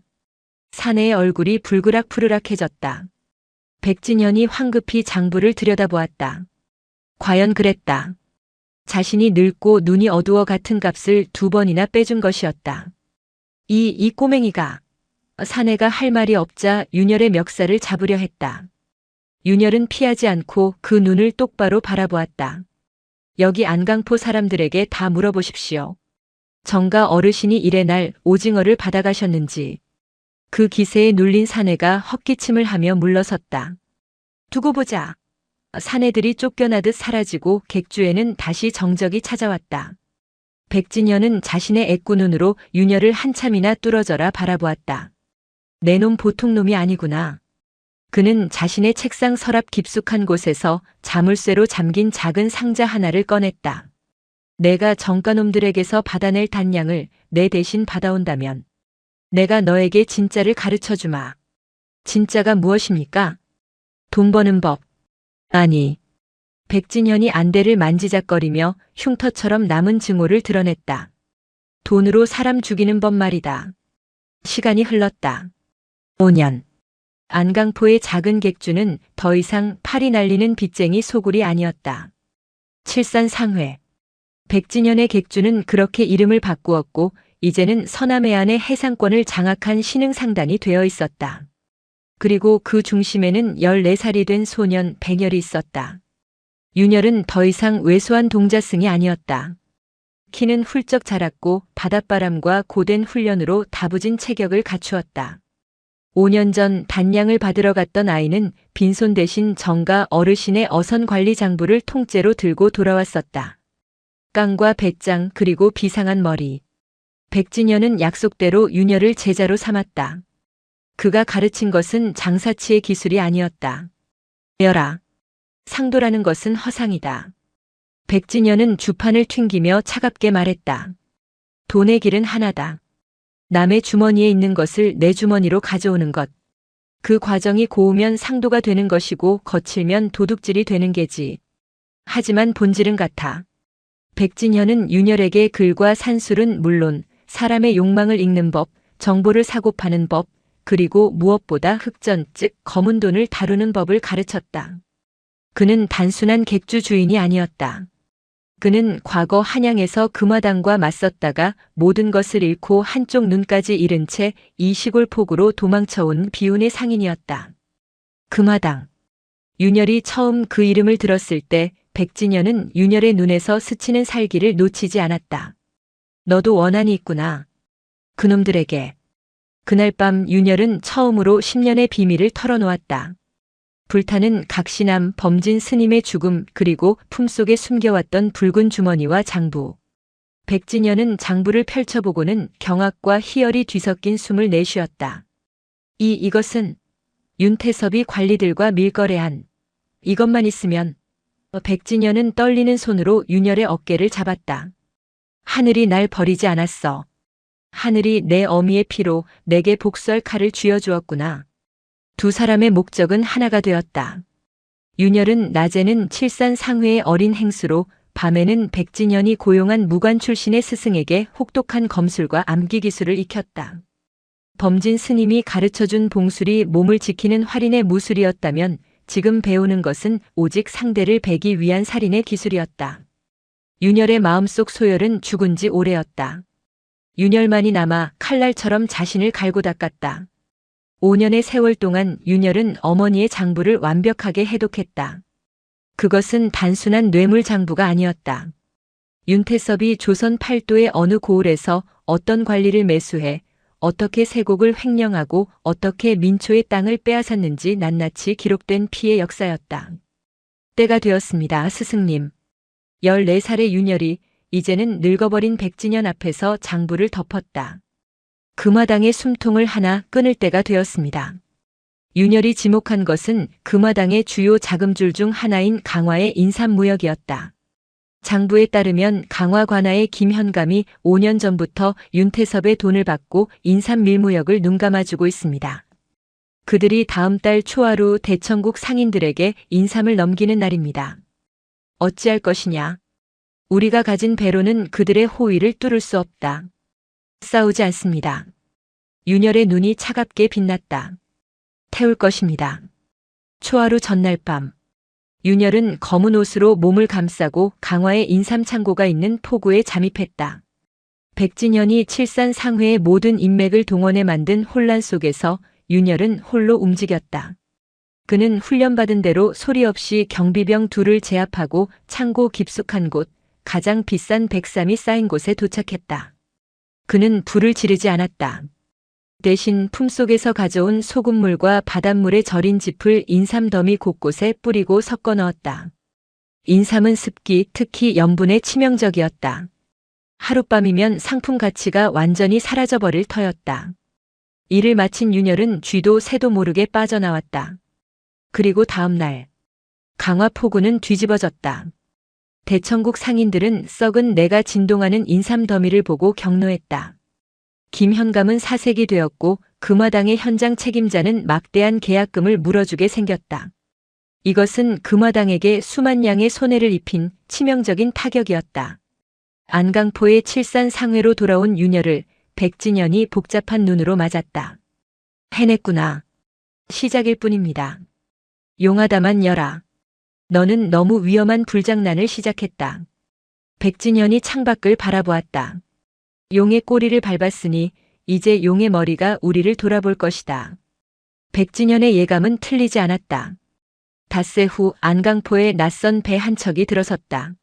사내의 얼굴이 불그락푸르락해졌다. 백진현이 황급히 장부를 들여다보았다. 과연 그랬다. 자신이 늙고 눈이 어두워 같은 값을 2번이나 빼준 것이었다. 이 꼬맹이가. 사내가 할 말이 없자 윤열의 멱살을 잡으려 했다. 윤열은 피하지 않고 그 눈을 똑바로 바라보았다. 여기 안강포 사람들에게 다 물어보십시오. 정가 어르신이 일의 날 오징어를 받아가셨는지. 그 기세에 눌린 사내가 헛기침을 하며 물러섰다. 두고 보자. 사내들이 쫓겨나듯 사라지고 객주에는 다시 정적이 찾아왔다. 백진현은 자신의 애꾸눈으로 윤열을 한참이나 뚫어져라 바라보았다. 내 놈 보통 놈이 아니구나. 그는 자신의 책상 서랍 깊숙한 곳에서 자물쇠로 잠긴 작은 상자 하나를 꺼냈다. 내가 정가놈들에게서 받아낼 단량을 내 대신 받아온다면 내가 너에게 진짜를 가르쳐주마. 진짜가 무엇입니까? 돈 버는 법. 아니. 백진현이 안대를 만지작거리며 흉터처럼 남은 증오를 드러냈다. 돈으로 사람 죽이는 법 말이다. 시간이 흘렀다. 5년. 안강포의 작은 객주는 더 이상 팔이 날리는 빚쟁이 소굴이 아니었다. 칠산상회. 백진현의 객주는 그렇게 이름을 바꾸었고 이제는 서남해안의 해상권을 장악한 신흥상단이 되어 있었다. 그리고 그 중심에는 14살이 된 소년 백열이 있었다. 윤열은 더 이상 왜소한 동자승이 아니었다. 키는 훌쩍 자랐고 바닷바람과 고된 훈련으로 다부진 체격을 갖추었다. 5년 전 단량을 받으러 갔던 아이는 빈손 대신 정가 어르신의 어선관리 장부를 통째로 들고 돌아왔었다. 깡과 배짱 그리고 비상한 머리. 백진현은 약속대로 윤열을 제자로 삼았다. 그가 가르친 것은 장사치의 기술이 아니었다. 여라. 상도라는 것은 허상이다. 백진현은 주판을 튕기며 차갑게 말했다. 돈의 길은 하나다. 남의 주머니에 있는 것을 내 주머니로 가져오는 것. 그 과정이 고우면 상도가 되는 것이고 거칠면 도둑질이 되는 게지. 하지만 본질은 같아. 백진현은 윤열에게 글과 산술은 물론 사람의 욕망을 읽는 법, 정보를 사고 파는 법, 그리고 무엇보다 흑전, 즉 검은 돈을 다루는 법을 가르쳤다. 그는 단순한 객주 주인이 아니었다. 그는 과거 한양에서 금화당과 맞섰다가 모든 것을 잃고 한쪽 눈까지 잃은 채 이 시골 폭으로 도망쳐온 비운의 상인이었다. 금화당. 윤열이 처음 그 이름을 들었을 때 백진현은 윤열의 눈에서 스치는 살기를 놓치지 않았다. 너도 원한이 있구나. 그놈들에게. 그날 밤 윤열은 처음으로 10년의 비밀을 털어놓았다. 불타는 각신암 범진 스님의 죽음 그리고 품속에 숨겨왔던 붉은 주머니와 장부. 백진현은 장부를 펼쳐보고는 경악과 희열이 뒤섞인 숨을 내쉬었다. 이것은 윤태섭이 관리들과 밀거래한 이것만 있으면. 백진현은 떨리는 손으로 윤열의 어깨를 잡았다. 하늘이 날 버리지 않았어. 하늘이 내 어미의 피로 내게 복수할 칼을 쥐어주었구나. 두 사람의 목적은 하나가 되었다. 윤열은 낮에는 칠산상회의 어린 행수로 밤에는 백진현이 고용한 무관 출신의 스승에게 혹독한 검술과 암기 기술을 익혔다. 범진 스님이 가르쳐준 봉술이 몸을 지키는 활인의 무술이었다면 지금 배우는 것은 오직 상대를 베기 위한 살인의 기술이었다. 윤열의 마음속 소열은 죽은 지 오래였다. 윤열만이 남아 칼날처럼 자신을 갈고 닦았다. 5년의 세월 동안 윤열은 어머니의 장부를 완벽하게 해독했다. 그것은 단순한 뇌물장부가 아니었다. 윤태섭이 조선 팔도의 어느 고을에서 어떤 관리를 매수해 어떻게 세곡을 횡령하고 어떻게 민초의 땅을 빼앗았는지 낱낱이 기록된 피의 역사였다. 때가 되었습니다, 스승님. 14살의 윤열이 이제는 늙어버린 백진현 앞에서 장부를 덮었다. 금화당의 숨통을 하나 끊을 때가 되었습니다. 윤열이 지목한 것은 금화당의 주요 자금줄 중 하나인 강화의 인삼무역이었다. 장부에 따르면 강화 관아의 김현감이 5년 전부터 윤태섭의 돈을 받고 인삼밀무역을 눈감아주고 있습니다. 그들이 다음 달 초하루 대천국 상인들에게 인삼을 넘기는 날입니다. 어찌할 것이냐? 우리가 가진 배로는 그들의 호의를 뚫을 수 없다. 싸우지 않습니다. 윤열의 눈이 차갑게 빛났다. 태울 것입니다. 초하루 전날 밤. 윤열은 검은 옷으로 몸을 감싸고 강화의 인삼창고가 있는 포구에 잠입했다. 백진현이 칠산상회의 모든 인맥을 동원해 만든 혼란 속에서 윤열은 홀로 움직였다. 그는 훈련받은 대로 소리 없이 경비병 둘을 제압하고 창고 깊숙한 곳, 가장 비싼 백삼이 쌓인 곳에 도착했다. 그는 불을 지르지 않았다. 대신 품속에서 가져온 소금물과 바닷물에 절인 짚을 인삼 더미 곳곳에 뿌리고 섞어 넣었다. 인삼은 습기, 특히 염분에 치명적이었다. 하룻밤이면 상품 가치가 완전히 사라져버릴 터였다. 일을 마친 윤열은 쥐도 새도 모르게 빠져나왔다. 그리고 다음 날 강화 포구는 뒤집어졌다. 대천국 상인들은 썩은 내가 진동하는 인삼 더미를 보고 경노했다. 김현감은 사색이 되었고 금화당의 현장 책임자는 막대한 계약금을 물어주게 생겼다. 이것은 금화당에게 수만 양의 손해를 입힌 치명적인 타격이었다. 안강포의 칠산상회로 돌아온 윤열을 백진현이 복잡한 눈으로 맞았다. 해냈구나. 시작일 뿐입니다. 용하다만 열아. 너는 너무 위험한 불장난을 시작했다. 백진현이 창밖을 바라보았다. 용의 꼬리를 밟았으니 이제 용의 머리가 우리를 돌아볼 것이다. 백진현의 예감은 틀리지 않았다. 닷새 후 안강포에 낯선 배 한 척이 들어섰다.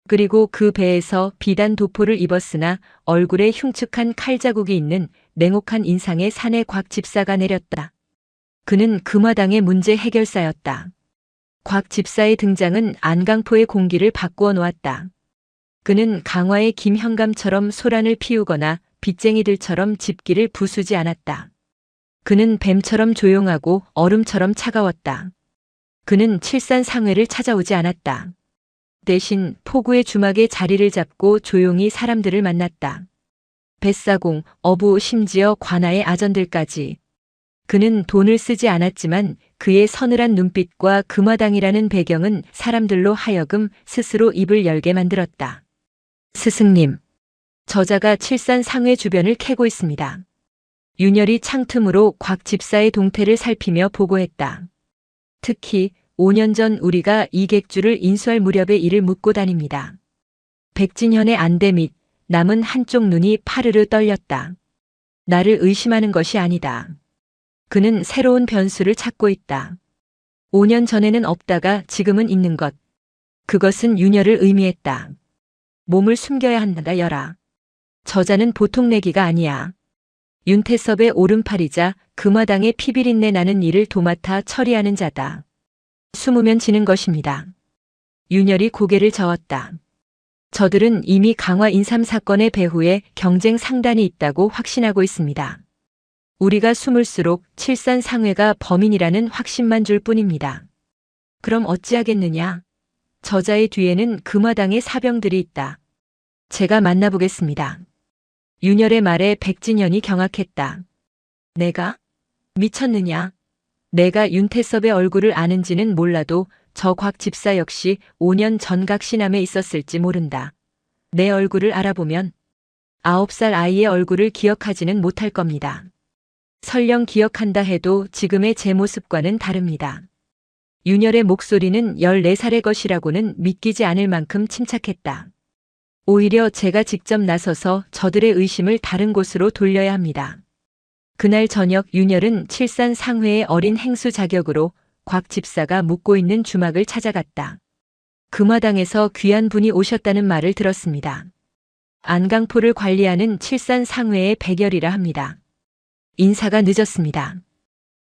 그리고 그 배에서 비단 도포를 입었으나 얼굴에 흉측한 칼자국이 있는 냉혹한 인상의 사내 곽 집사가 내렸다. 그는 금화당의 문제 해결사였다. 곽 집사의 등장은 안강포의 공기를 바꾸어 놓았다. 그는 강화의 김현감처럼 소란을 피우거나 빚쟁이들처럼 집기를 부수지 않았다. 그는 뱀처럼 조용하고 얼음처럼 차가웠다. 그는 칠산상회를 찾아오지 않았다. 대신 포구의 주막에 자리를 잡고 조용히 사람들을 만났다. 뱃사공, 어부, 심지어 관아의 아전들까지. 그는 돈을 쓰지 않았지만 그의 서늘한 눈빛과 금화당이라는 배경은 사람들로 하여금 스스로 입을 열게 만들었다. 스승님, 저자가 칠산상회 주변을 캐고 있습니다. 윤열이 창틈으로 곽 집사의 동태를 살피며 보고했다. 특히 5년 전 우리가 이 객주를 인수할 무렵의 일을 묻고 다닙니다. 백진현의 안대 및 남은 한쪽 눈이 파르르 떨렸다. 나를 의심하는 것이 아니다. 그는 새로운 변수를 찾고 있다. 5년 전에는 없다가 지금은 있는 것. 그것은 윤열을 의미했다. 몸을 숨겨야 한다, 열아. 저자는 보통 내기가 아니야. 윤태섭의 오른팔이자 금화당의 피비린내 나는 일을 도맡아 처리하는 자다. 숨으면 지는 것입니다. 윤열이 고개를 저었다. 저들은 이미 강화 인삼 사건의 배후에 경쟁 상단이 있다고 확신하고 있습니다. 우리가 숨을수록 칠산상회가 범인이라는 확신만 줄 뿐입니다. 그럼 어찌하겠느냐? 저자의 뒤에는 금화당의 사병들이 있다. 제가 만나보겠습니다. 윤열의 말에 백진현이 경악했다. 내가? 미쳤느냐? 내가 윤태섭의 얼굴을 아는지는 몰라도 저 곽 집사 역시 5년 전 각시남에 있었을지 모른다. 내 얼굴을 알아보면 9살 아이의 얼굴을 기억하지는 못할 겁니다. 설령 기억한다 해도 지금의 제 모습과는 다릅니다. 윤열의 목소리는 14살의 것이라고는 믿기지 않을 만큼 침착했다. 오히려 제가 직접 나서서 저들의 의심을 다른 곳으로 돌려야 합니다. 그날 저녁 윤열은 칠산상회의 어린 행수 자격으로 곽 집사가 묵고 있는 주막을 찾아갔다. 금화당에서 귀한 분이 오셨다는 말을 들었습니다. 안강포를 관리하는 칠산상회의 백열이라 합니다. 인사가 늦었습니다.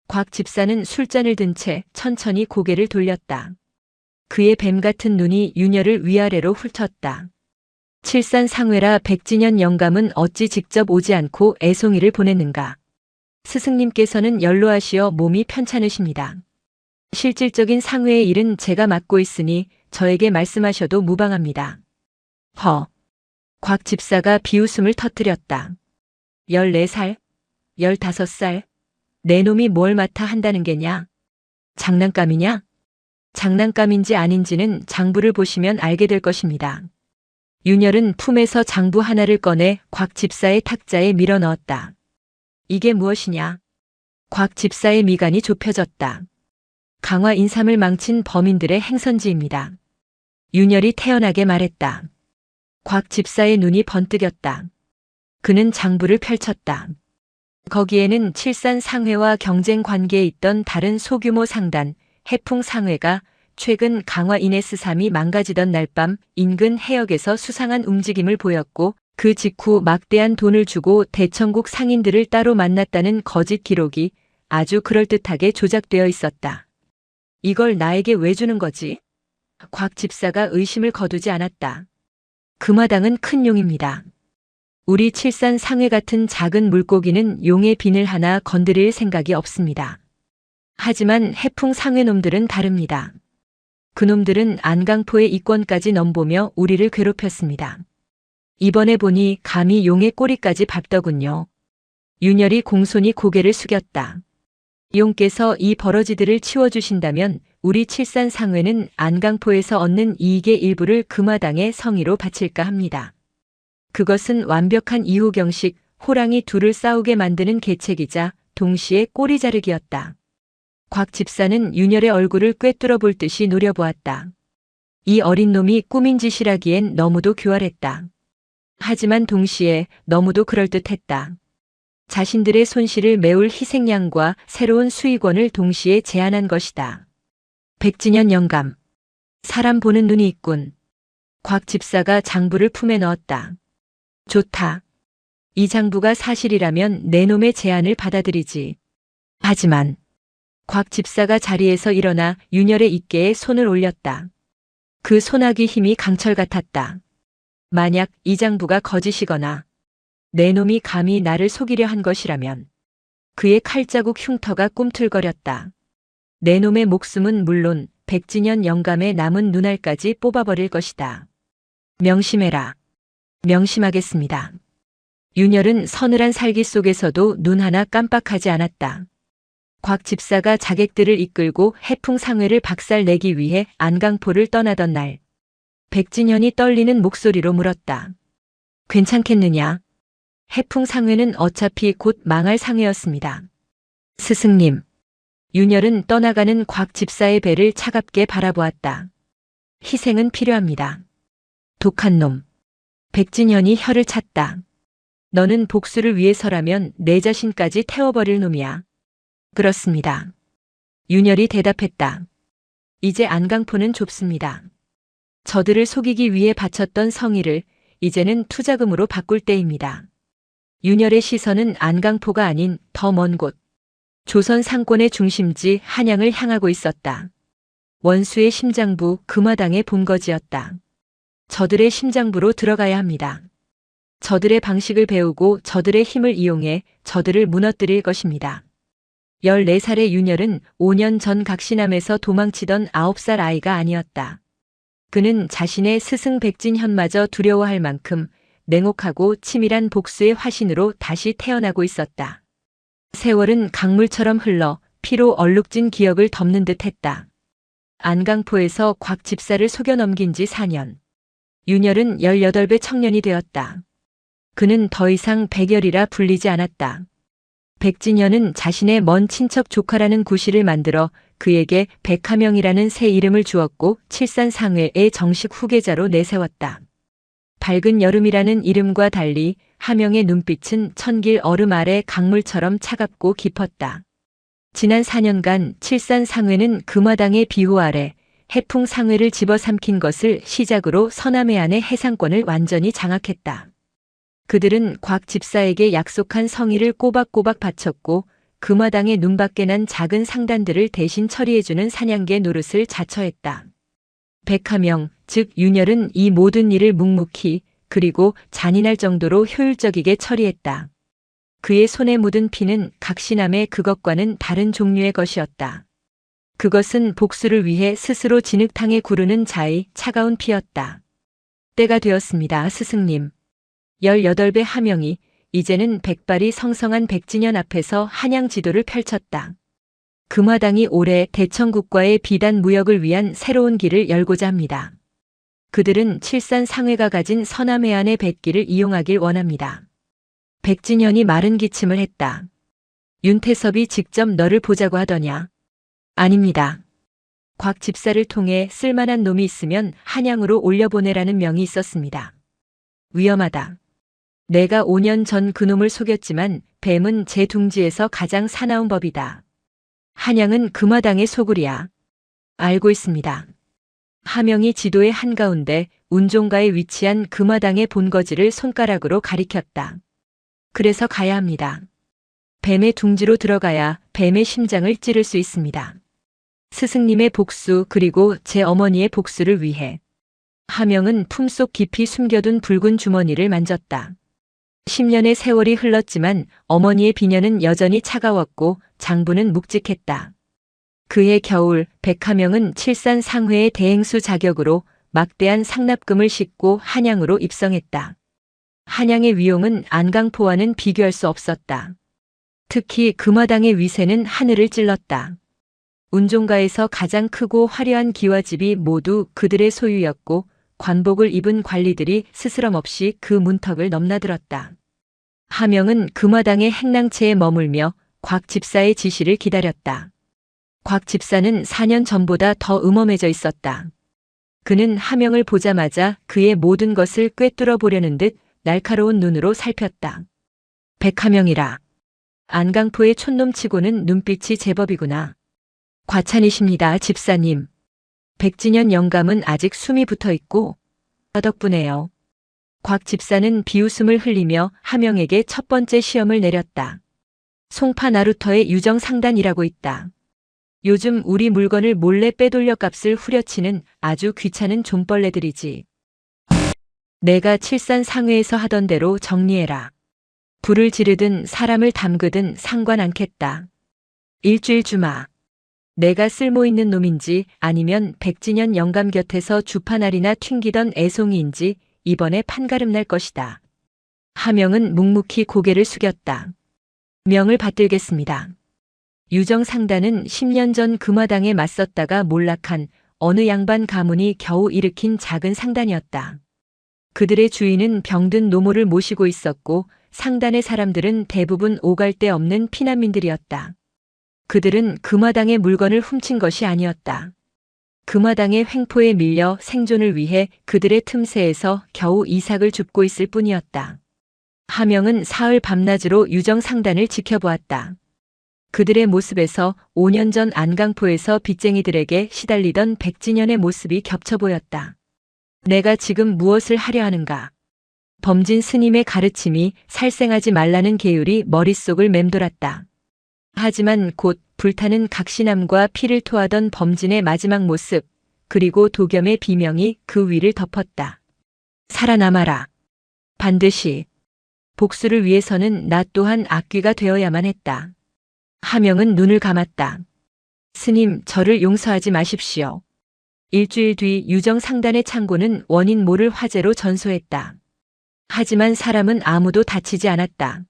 곽 집사는 술잔을 든 채 천천히 고개를 돌렸다. 그의 뱀 같은 눈이 윤혈을 위아래로 훑었다. 칠산상회라 백진현 영감은 어찌 직접 오지 않고 애송이를 보냈는가. 스승님께서는 연로하시어 몸이 편찮으십니다. 실질적인 상회의 일은 제가 맡고 있으니 저에게 말씀하셔도 무방합니다. 곽 집사가 비웃음을 터뜨렸다. 14살? 15살? 내 놈이 뭘 맡아 한다는 게냐? 장난감이냐? 장난감인지 아닌지는 장부를 보시면 알게 될 것입니다. 윤혈은 품에서 장부 하나를 꺼내 곽 집사의 탁자에 밀어 넣었다. 이게 무엇이냐? 곽 집사의 미간이 좁혀졌다. 강화 인삼을 망친 범인들의 행선지입니다. 윤혈이 태연하게 말했다. 곽 집사의 눈이 번뜩였다. 그는 장부를 펼쳤다. 거기에는 칠산상회와 경쟁 관계에 있던 다른 소규모 상단, 해풍상회가 최근 강화 이네스3이 망가지던 날 밤 인근 해역에서 수상한 움직임을 보였고 그 직후 막대한 돈을 주고 대청국 상인들을 따로 만났다는 거짓 기록이 아주 그럴듯하게 조작되어 있었다. 이걸 나에게 왜 주는 거지? 곽 집사가 의심을 거두지 않았다. 금화당은 큰 용입니다. 우리 칠산상회 같은 작은 물고기는 용의 비늘 하나 건드릴 생각이 없습니다. 하지만 해풍상회 놈들은 다릅니다. 그놈들은 안강포의 이권까지 넘보며 우리를 괴롭혔습니다. 이번에 보니 감히 용의 꼬리까지 밟더군요. 윤혈이 공손히 고개를 숙였다. 용께서 이 버러지들을 치워주신다면 우리 칠산상회는 안강포에서 얻는 이익의 일부를 금화당의 성의로 바칠까 합니다. 그것은 완벽한 이호경식, 호랑이 둘을 싸우게 만드는 계책이자 동시에 꼬리 자르기였다. 곽 집사는 윤혈의 얼굴을 꿰뚫어 볼 듯이 노려보았다. 이 어린 놈이 꾸민 짓이라기엔 너무도 교활했다. 하지만 동시에 너무도 그럴듯했다. 자신들의 손실을 메울 희생양과 새로운 수익원을 동시에 제안한 것이다. 백진현 영감. 사람 보는 눈이 있군. 곽 집사가 장부를 품에 넣었다. 좋다. 이 장부가 사실이라면 내 놈의 제안을 받아들이지. 하지만 곽 집사가 자리에서 일어나 윤혈의 입계에 손을 올렸다. 그 손아귀 힘이 강철 같았다. 만약 이 장부가 거짓이거나 내 놈이 감히 나를 속이려 한 것이라면 그의 칼자국 흉터가 꿈틀거렸다. 내 놈의 목숨은 물론 백진현 영감의 남은 눈알까지 뽑아버릴 것이다. 명심해라. 명심하겠습니다. 윤혈은 서늘한 살기 속에서도 눈 하나 깜빡하지 않았다. 곽 집사가 자객들을 이끌고 해풍상회를 박살내기 위해 안강포를 떠나던 날, 백진현이 떨리는 목소리로 물었다. 괜찮겠느냐? 해풍상회는 어차피 곧 망할 상회였습니다. 스승님. 윤혈은 떠나가는 곽 집사의 배를 차갑게 바라보았다. 희생은 필요합니다. 독한 놈. 백진현이 혀를 찼다. 너는 복수를 위해서라면 내 자신까지 태워버릴 놈이야. 그렇습니다. 윤혈이 대답했다. 이제 안강포는 좁습니다. 저들을 속이기 위해 바쳤던 성의를 이제는 투자금으로 바꿀 때입니다. 윤혈의 시선은 안강포가 아닌 더 먼 곳, 조선 상권의 중심지 한양을 향하고 있었다. 원수의 심장부 금화당의 본거지였다. 저들의 심장부로 들어가야 합니다. 저들의 방식을 배우고 저들의 힘을 이용해 저들을 무너뜨릴 것입니다. 14살의 윤혈은 5년 전 각시남에서 도망치던 9살 아이가 아니었다. 그는 자신의 스승 백진현마저 두려워할 만큼 냉혹하고 치밀한 복수의 화신으로 다시 태어나고 있었다. 세월은 강물처럼 흘러 피로 얼룩진 기억을 덮는 듯 했다. 안강포에서 곽 집사를 속여 넘긴 지 4년. 윤혈은 18배 청년이 되었다. 그는 더 이상 백열이라 불리지 않았다. 백진현은 자신의 먼 친척 조카라는 구실을 만들어 그에게 백하명이라는 새 이름을 주었고 칠산상회의 정식 후계자로 내세웠다. 밝은 여름이라는 이름과 달리 하명의 눈빛은 천길 얼음 아래 강물처럼 차갑고 깊었다. 지난 4년간 칠산상회는 금화당의 비호 아래 해풍 상회를 집어삼킨 것을 시작으로 서남해안의 해상권을 완전히 장악했다. 그들은 곽 집사에게 약속한 성의를 꼬박꼬박 바쳤고 금화당의 눈밖에 난 작은 상단들을 대신 처리해주는 사냥개 노릇을 자처했다. 백하명, 즉 윤열은 이 모든 일을 묵묵히 그리고 잔인할 정도로 효율적이게 처리했다. 그의 손에 묻은 피는 각시남의 그것과는 다른 종류의 것이었다. 그것은 복수를 위해 스스로 진흙탕에 구르는 자의 차가운 피였다. 때가 되었습니다, 스승님. 18배 하명이 이제는 백발이 성성한 백진현 앞에서 한양 지도를 펼쳤다. 금화당이 올해 대청국과의 비단 무역을 위한 새로운 길을 열고자 합니다. 그들은 칠산 상회가 가진 서남해안의 뱃길을 이용하길 원합니다. 백진현이 마른 기침을 했다. 윤태섭이 직접 너를 보자고 하더냐? 아닙니다. 곽 집사를 통해 쓸만한 놈이 있으면 한양으로 올려보내라는 명이 있었습니다. 위험하다. 내가 5년 전 그놈을 속였지만 뱀은 제 둥지에서 가장 사나운 법이다. 한양은 금화당의 소굴이야. 알고 있습니다. 하명이 지도의 한가운데 운종가에 위치한 금화당의 본거지를 손가락으로 가리켰다. 그래서 가야 합니다. 뱀의 둥지로 들어가야 뱀의 심장을 찌를 수 있습니다. 스승님의 복수 그리고 제 어머니의 복수를 위해. 하명은 품속 깊이 숨겨둔 붉은 주머니를 만졌다. 10년의 세월이 흘렀지만 어머니의 비녀는 여전히 차가웠고 장부는 묵직했다. 그해 겨울 백하명은 칠산 상회의 대행수 자격으로 막대한 상납금을 싣고 한양으로 입성했다. 한양의 위용은 안강포와는 비교할 수 없었다. 특히 금화당의 위세는 하늘을 찔렀다. 운종가에서 가장 크고 화려한 기와집이 모두 그들의 소유였고 관복을 입은 관리들이 스스럼 없이 그 문턱을 넘나들었다. 하명은 금화당의 행랑채에 머물며 곽 집사의 지시를 기다렸다. 곽 집사는 4년 전보다 더 음험해져 있었다. 그는 하명을 보자마자 그의 모든 것을 꿰뚫어 보려는 듯 날카로운 눈으로 살폈다. 백하명이라. 안강포의 촌놈치고는 눈빛이 제법이구나. 과찬이십니다, 집사님. 백진현 영감은 아직 숨이 붙어 있고 덕분에요. 곽 집사는 비웃음을 흘리며 하명에게 첫 번째 시험을 내렸다. 송파 나루터의 유정 상단이라고 있다. 요즘 우리 물건을 몰래 빼돌려 값을 후려치는 아주 귀찮은 존벌레들이지. 내가 칠산 상회에서 하던 대로 정리해라. 불을 지르든 사람을 담그든 상관 않겠다. 일주일 주마. 내가 쓸모있는 놈인지 아니면 백진현 영감 곁에서 주파날이나 튕기던 애송이인지 이번에 판가름 날 것이다. 하명은 묵묵히 고개를 숙였다. 명을 받들겠습니다. 유정상단은 10년 전 금화당에 맞섰다가 몰락한 어느 양반 가문이 겨우 일으킨 작은 상단이었다. 그들의 주인은 병든 노모를 모시고 있었고 상단의 사람들은 대부분 오갈 데 없는 피난민들이었다. 그들은 금화당의 물건을 훔친 것이 아니었다. 금화당의 횡포에 밀려 생존을 위해 그들의 틈새에서 겨우 이삭을 줍고 있을 뿐이었다. 하명은 사흘 밤낮으로 유정상단을 지켜보았다. 그들의 모습에서 5년 전 안강포에서 빚쟁이들에게 시달리던 백진현의 모습이 겹쳐 보였다. 내가 지금 무엇을 하려 하는가? 범진 스님의 가르침이 살생하지 말라는 계율이 머릿속을 맴돌았다. 하지만 곧 불타는 각시남과 피를 토하던 범진의 마지막 모습, 그리고 도겸의 비명이 그 위를 덮었다. 살아남아라. 반드시. 복수를 위해서는 나 또한 악귀가 되어야만 했다. 하명은 눈을 감았다. 스님, 저를 용서하지 마십시오. 일주일 뒤 유정상단의 창고는 원인 모를 화재로 전소했다. 하지만 사람은 아무도 다치지 않았다.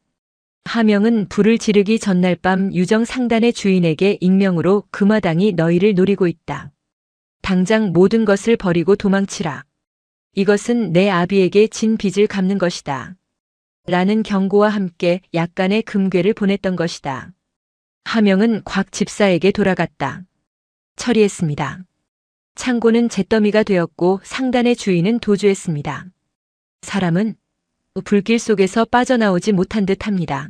하명은 불을 지르기 전날 밤 유정상단의 주인에게 익명으로 금화당이 너희를 노리고 있다. 당장 모든 것을 버리고 도망치라. 이것은 내 아비에게 진 빚을 갚는 것이다. 라는 경고와 함께 약간의 금괴를 보냈던 것이다. 하명은 곽 집사에게 돌아갔다. 처리했습니다. 창고는 잿더미가 되었고 상단의 주인은 도주했습니다. 사람은 불길 속에서 빠져나오지 못한 듯 합니다.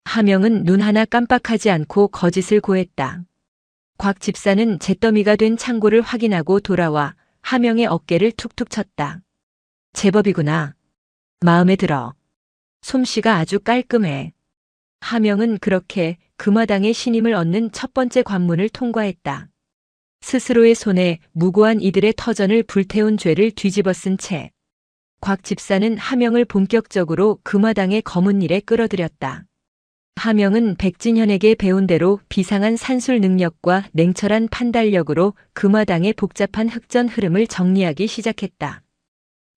하명은 눈 하나 깜빡하지 않고 거짓을 고했다. 곽 집사는 잿더미가 된 창고를 확인하고 돌아와 하명의 어깨를 툭툭 쳤다. 제법이구나. 마음에 들어. 솜씨가 아주 깔끔해. 하명은 그렇게 금화당의 신임을 얻는 첫 번째 관문을 통과했다. 스스로의 손에 무고한 이들의 터전을 불태운 죄를 뒤집어 쓴 채 곽 집사는 하명을 본격적으로 금화당의 검은 일에 끌어들였다. 하명은 백진현에게 배운 대로 비상한 산술 능력과 냉철한 판단력으로 금화당의 복잡한 흑전 흐름을 정리하기 시작했다.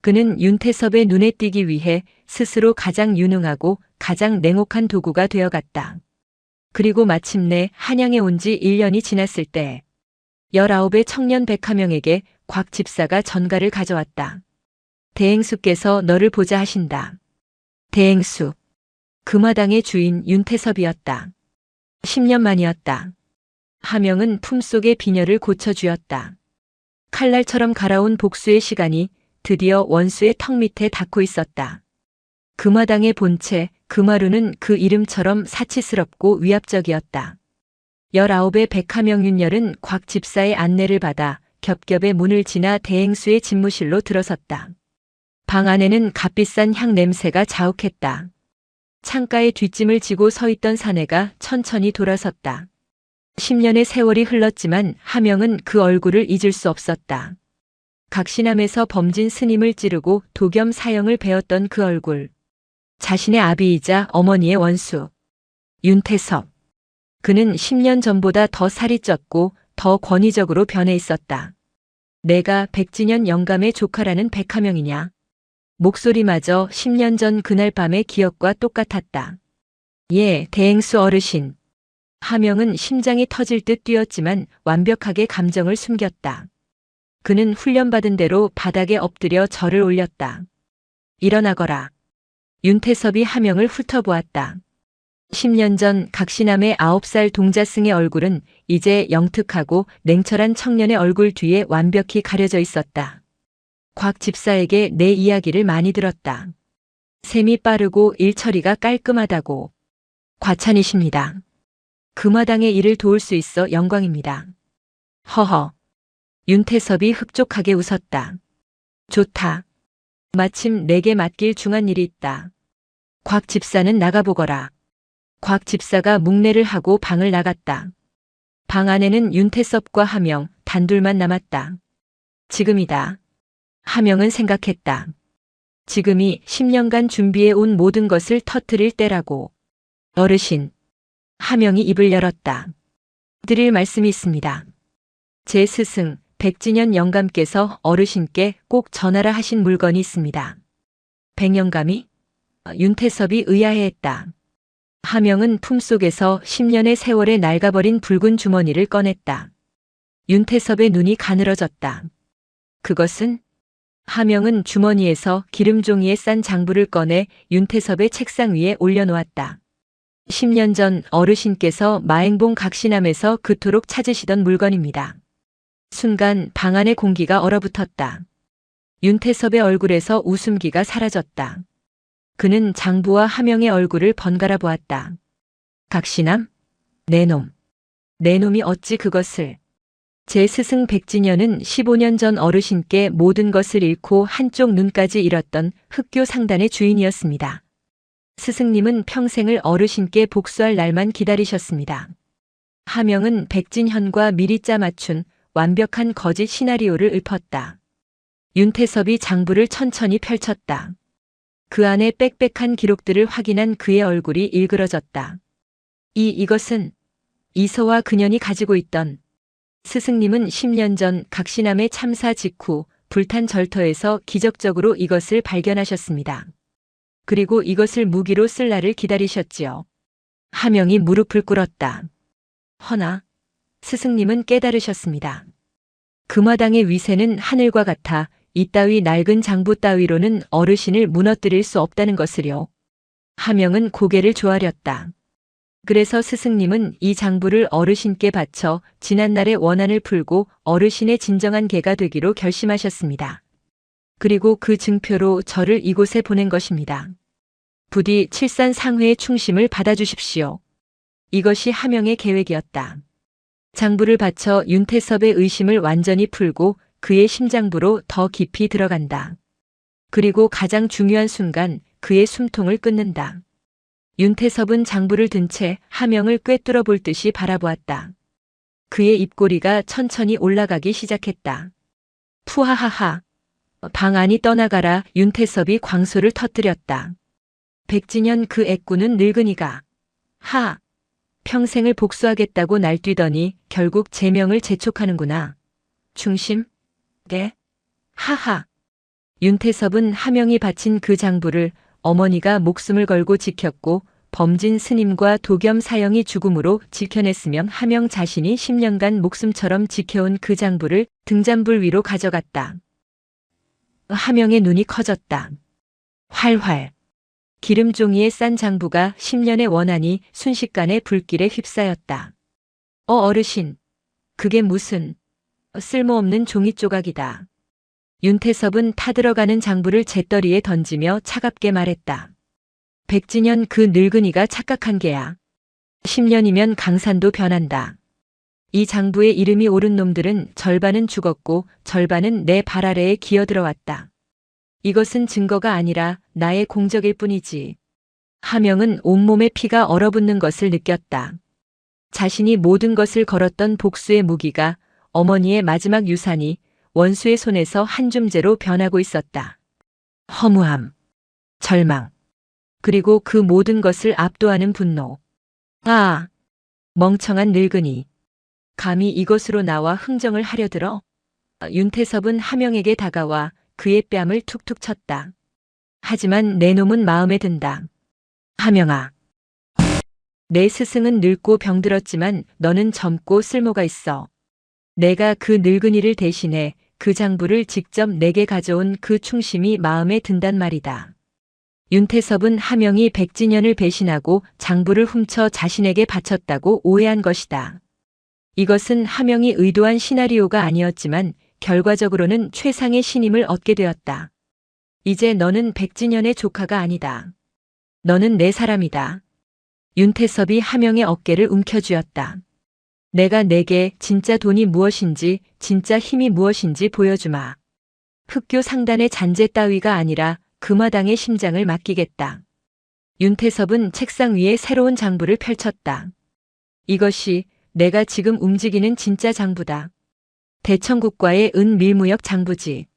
그는 윤태섭의 눈에 띄기 위해 스스로 가장 유능하고 가장 냉혹한 도구가 되어갔다. 그리고 마침내 한양에 온 지 1년이 지났을 때 19의 청년 백하명에게 곽 집사가 전가를 가져왔다. 대행수께서 너를 보자 하신다. 대행수. 금화당의 주인 윤태섭이었다. 10년 만이었다. 하명은 품속의 빈혈을 고쳐주었다. 칼날처럼 갈아온 복수의 시간이 드디어 원수의 턱 밑에 닿고 있었다. 금화당의 본체 금화루는 그 이름처럼 사치스럽고 위압적이었다. 19의 백하명 윤열은 곽 집사의 안내를 받아 겹겹의 문을 지나 대행수의 집무실로 들어섰다. 방 안에는 값비싼 향 냄새가 자욱했다. 창가에 뒷짐을 지고 서 있던 사내가 천천히 돌아섰다. 10년의 세월이 흘렀지만 하명은 그 얼굴을 잊을 수 없었다. 각신함에서 범진 스님을 찌르고 도겸 사형을 배웠던 그 얼굴. 자신의 아비이자 어머니의 원수. 윤태섭. 그는 10년 전보다 더 살이 쪘고 더 권위적으로 변해 있었다. 내가 백진현 영감의 조카라는 백하명이냐. 목소리마저 10년 전 그날 밤의 기억과 똑같았다. 예, 대행수 어르신. 하명은 심장이 터질 듯 뛰었지만 완벽하게 감정을 숨겼다. 그는 훈련받은 대로 바닥에 엎드려 절을 올렸다. 일어나거라. 윤태섭이 하명을 훑어보았다. 10년 전 각신함의 9살 동자승의 얼굴은 이제 영특하고 냉철한 청년의 얼굴 뒤에 완벽히 가려져 있었다. 곽 집사에게 내 이야기를 많이 들었다. 셈이 빠르고 일처리가 깔끔하다고. 과찬이십니다. 금화당의 일을 도울 수 있어 영광입니다. 허허. 윤태섭이 흡족하게 웃었다. 좋다. 마침 내게 맡길 중한 일이 있다. 곽 집사는 나가보거라. 곽 집사가 묵례를 하고 방을 나갔다. 방 안에는 윤태섭과 하명, 단둘만 남았다. 지금이다. 하명은 생각했다. 지금이 10년간 준비해 온 모든 것을 터뜨릴 때라고. 어르신. 하명이 입을 열었다. 드릴 말씀이 있습니다. 제 스승 백진현 영감께서 어르신께 꼭 전하라 하신 물건이 있습니다. 백영감이? 윤태섭이 의아해했다. 하명은 품속에서 10년의 세월에 낡아버린 붉은 주머니를 꺼냈다. 윤태섭의 눈이 가늘어졌다. 그것은? 하명은 주머니에서 기름종이에 싼 장부를 꺼내 윤태섭의 책상 위에 올려놓았다. 10년 전 어르신께서 마행봉 각신함에서 그토록 찾으시던 물건입니다. 순간 방 안의 공기가 얼어붙었다. 윤태섭의 얼굴에서 웃음기가 사라졌다. 그는 장부와 하명의 얼굴을 번갈아 보았다. 각신함? 내놈. 내놈이 어찌 그것을. 제 스승 백진현은 15년 전 어르신께 모든 것을 잃고 한쪽 눈까지 잃었던 흑교 상단의 주인이었습니다. 스승님은 평생을 어르신께 복수할 날만 기다리셨습니다. 하명은 백진현과 미리 짜 맞춘 완벽한 거짓 시나리오를 읊었다. 윤태섭이 장부를 천천히 펼쳤다. 그 안에 빽빽한 기록들을 확인한 그의 얼굴이 일그러졌다. 이것은 이서와 그년이 가지고 있던. 스승님은 10년 전 각신함의 참사 직후 불탄 절터에서 기적적으로 이것을 발견하셨습니다. 그리고 이것을 무기로 쓸 날을 기다리셨지요. 하명이 무릎을 꿇었다. 허나 스승님은 깨달으셨습니다. 금화당의 위세는 하늘과 같아 이따위 낡은 장부 따위로는 어르신을 무너뜨릴 수 없다는 것을요. 하명은 고개를 조아렸다. 그래서 스승님은 이 장부를 어르신께 바쳐 지난날의 원한을 풀고 어르신의 진정한 개가 되기로 결심하셨습니다. 그리고 그 증표로 저를 이곳에 보낸 것입니다. 부디 칠산 상회의 충심을 받아주십시오. 이것이 하명의 계획이었다. 장부를 바쳐 윤태섭의 의심을 완전히 풀고 그의 심장부로 더 깊이 들어간다. 그리고 가장 중요한 순간 그의 숨통을 끊는다. 윤태섭은 장부를 든 채 하명을 꿰뚫어 볼 듯이 바라보았다. 그의 입꼬리가 천천히 올라가기 시작했다. 푸하하하. 방 안이 떠나가라. 윤태섭이 광소를 터뜨렸다. 백진현 그 애꾸는 늙은이가 하. 평생을 복수하겠다고 날뛰더니 결국 제명을 재촉하는구나. 충심? 네? 하하. 윤태섭은 하명이 바친 그 장부를 어머니가 목숨을 걸고 지켰고 범진 스님과 도겸 사형이 죽음으로 지켜냈으면 하명 자신이 10년간 목숨처럼 지켜온 그 장부를 등잔불 위로 가져갔다. 하명의 눈이 커졌다. 활활. 기름종이에 싼 장부가 10년의 원한이 순식간에 불길에 휩싸였다. 어르신. 그게 무슨 쓸모없는 종이 조각이다. 윤태섭은 타들어가는 장부를 재떨이에 던지며 차갑게 말했다. 백진현 그 늙은이가 착각한 게야. 10년이면 강산도 변한다. 이 장부에 이름이 오른 놈들은 절반은 죽었고 절반은 내 발 아래에 기어들어왔다. 이것은 증거가 아니라 나의 공적일 뿐이지. 하명은 온몸에 피가 얼어붙는 것을 느꼈다. 자신이 모든 것을 걸었던 복수의 무기가 어머니의 마지막 유산이 원수의 손에서 한 줌재로 변하고 있었다. 허무함, 절망, 그리고 그 모든 것을 압도하는 분노. 아, 멍청한 늙은이. 감히 이것으로 나와 흥정을 하려 들어? 윤태섭은 하명에게 다가와 그의 뺨을 툭툭 쳤다. 하지만 내 놈은 마음에 든다. 하명아. 내 스승은 늙고 병들었지만 너는 젊고 쓸모가 있어. 내가 그 늙은이를 대신해 그 장부를 직접 내게 가져온 그 충심이 마음에 든단 말이다. 윤태섭은 하명이 백진현을 배신하고 장부를 훔쳐 자신에게 바쳤다고 오해한 것이다. 이것은 하명이 의도한 시나리오가 아니었지만 결과적으로는 최상의 신임을 얻게 되었다. 이제 너는 백진현의 조카가 아니다. 너는 내 사람이다. 윤태섭이 하명의 어깨를 움켜쥐었다. 내가 내게 진짜 돈이 무엇인지 진짜 힘이 무엇인지 보여주마. 흑교 상단의 잔재 따위가 아니라 금화당의 심장을 맡기겠다. 윤태섭은 책상 위에 새로운 장부를 펼쳤다. 이것이 내가 지금 움직이는 진짜 장부다. 대청국과의 은밀무역 장부지.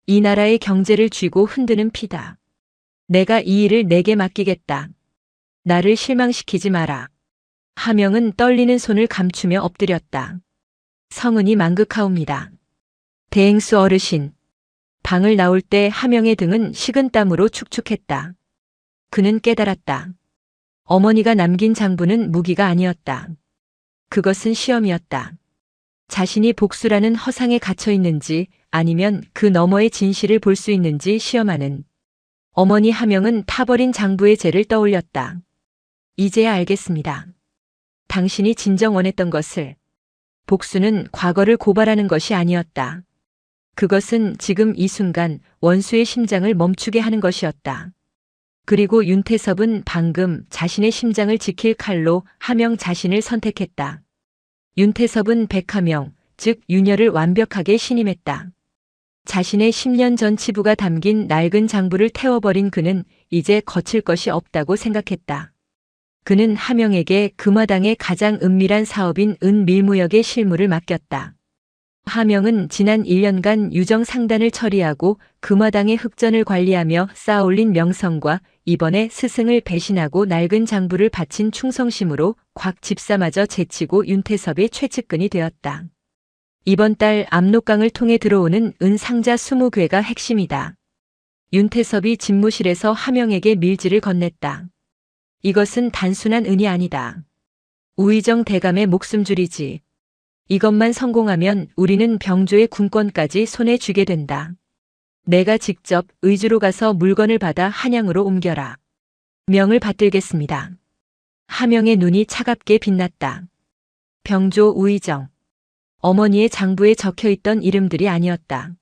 이 나라의 경제를 쥐고 흔드는 피다. 내가 이 일을 내게 맡기겠다. 나를 실망시키지 마라. 하명은 떨리는 손을 감추며 엎드렸다. 성은이 망극하옵니다. 대행수 어르신. 방을 나올 때 하명의 등은 식은땀으로 축축했다. 그는 깨달았다. 어머니가 남긴 장부는 무기가 아니었다. 그것은 시험이었다. 자신이 복수라는 허상에 갇혀 있는지 아니면 그 너머의 진실을 볼 수 있는지 시험하는. 어머니 하명은 타버린 장부의 죄를 떠올렸다. 이제야 알겠습니다. 당신이 진정 원했던 것을. 복수는 과거를 고발하는 것이 아니었다. 그것은 지금 이 순간 원수의 심장을 멈추게 하는 것이었다. 그리고 윤태섭은 방금 자신의 심장을 지킬 칼로 하명 자신을 선택했다. 윤태섭은 백하명, 즉 윤열을 완벽하게 신임했다. 자신의 10년 전 치부가 담긴 낡은 장부를 태워버린 그는 이제 거칠 것이 없다고 생각했다. 그는 하명에게 금화당의 가장 은밀한 사업인 은밀무역의 실무를 맡겼다. 하명은 지난 1년간 유정 상단을 처리하고 금화당의 흑전을 관리하며 쌓아올린 명성과 이번에 스승을 배신하고 낡은 장부를 바친 충성심으로 곽 집사마저 제치고 윤태섭의 최측근이 되었다. 이번 달 압록강을 통해 들어오는 은 상자 20괴가 핵심이다. 윤태섭이 집무실에서 하명에게 밀지를 건넸다. 이것은 단순한 은이 아니다. 우의정 대감의 목숨줄이지. 이것만 성공하면 우리는 병조의 군권까지 손에 쥐게 된다. 내가 직접 의주로 가서 물건을 받아 한양으로 옮겨라. 명을 받들겠습니다. 하명의 눈이 차갑게 빛났다. 병조 우의정. 어머니의 장부에 적혀있던 이름들이 아니었다.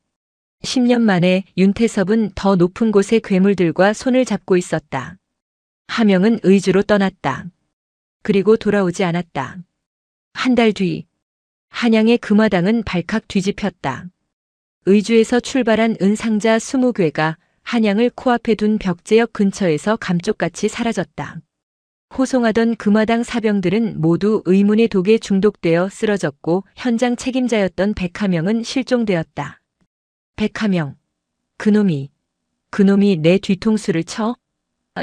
10년 만에 윤태섭은 더 높은 곳의 괴물들과 손을 잡고 있었다. 하명은 의주로 떠났다. 그리고 돌아오지 않았다. 한 달 뒤 한양의 금화당은 발칵 뒤집혔다. 의주에서 출발한 은상자 20괴가 한양을 코앞에 둔 벽제역 근처에서 감쪽같이 사라졌다. 호송하던 금화당 사병들은 모두 의문의 독에 중독되어 쓰러졌고 현장 책임자였던 백하명은 실종되었다. 백하명. 그놈이 내 뒤통수를 쳐?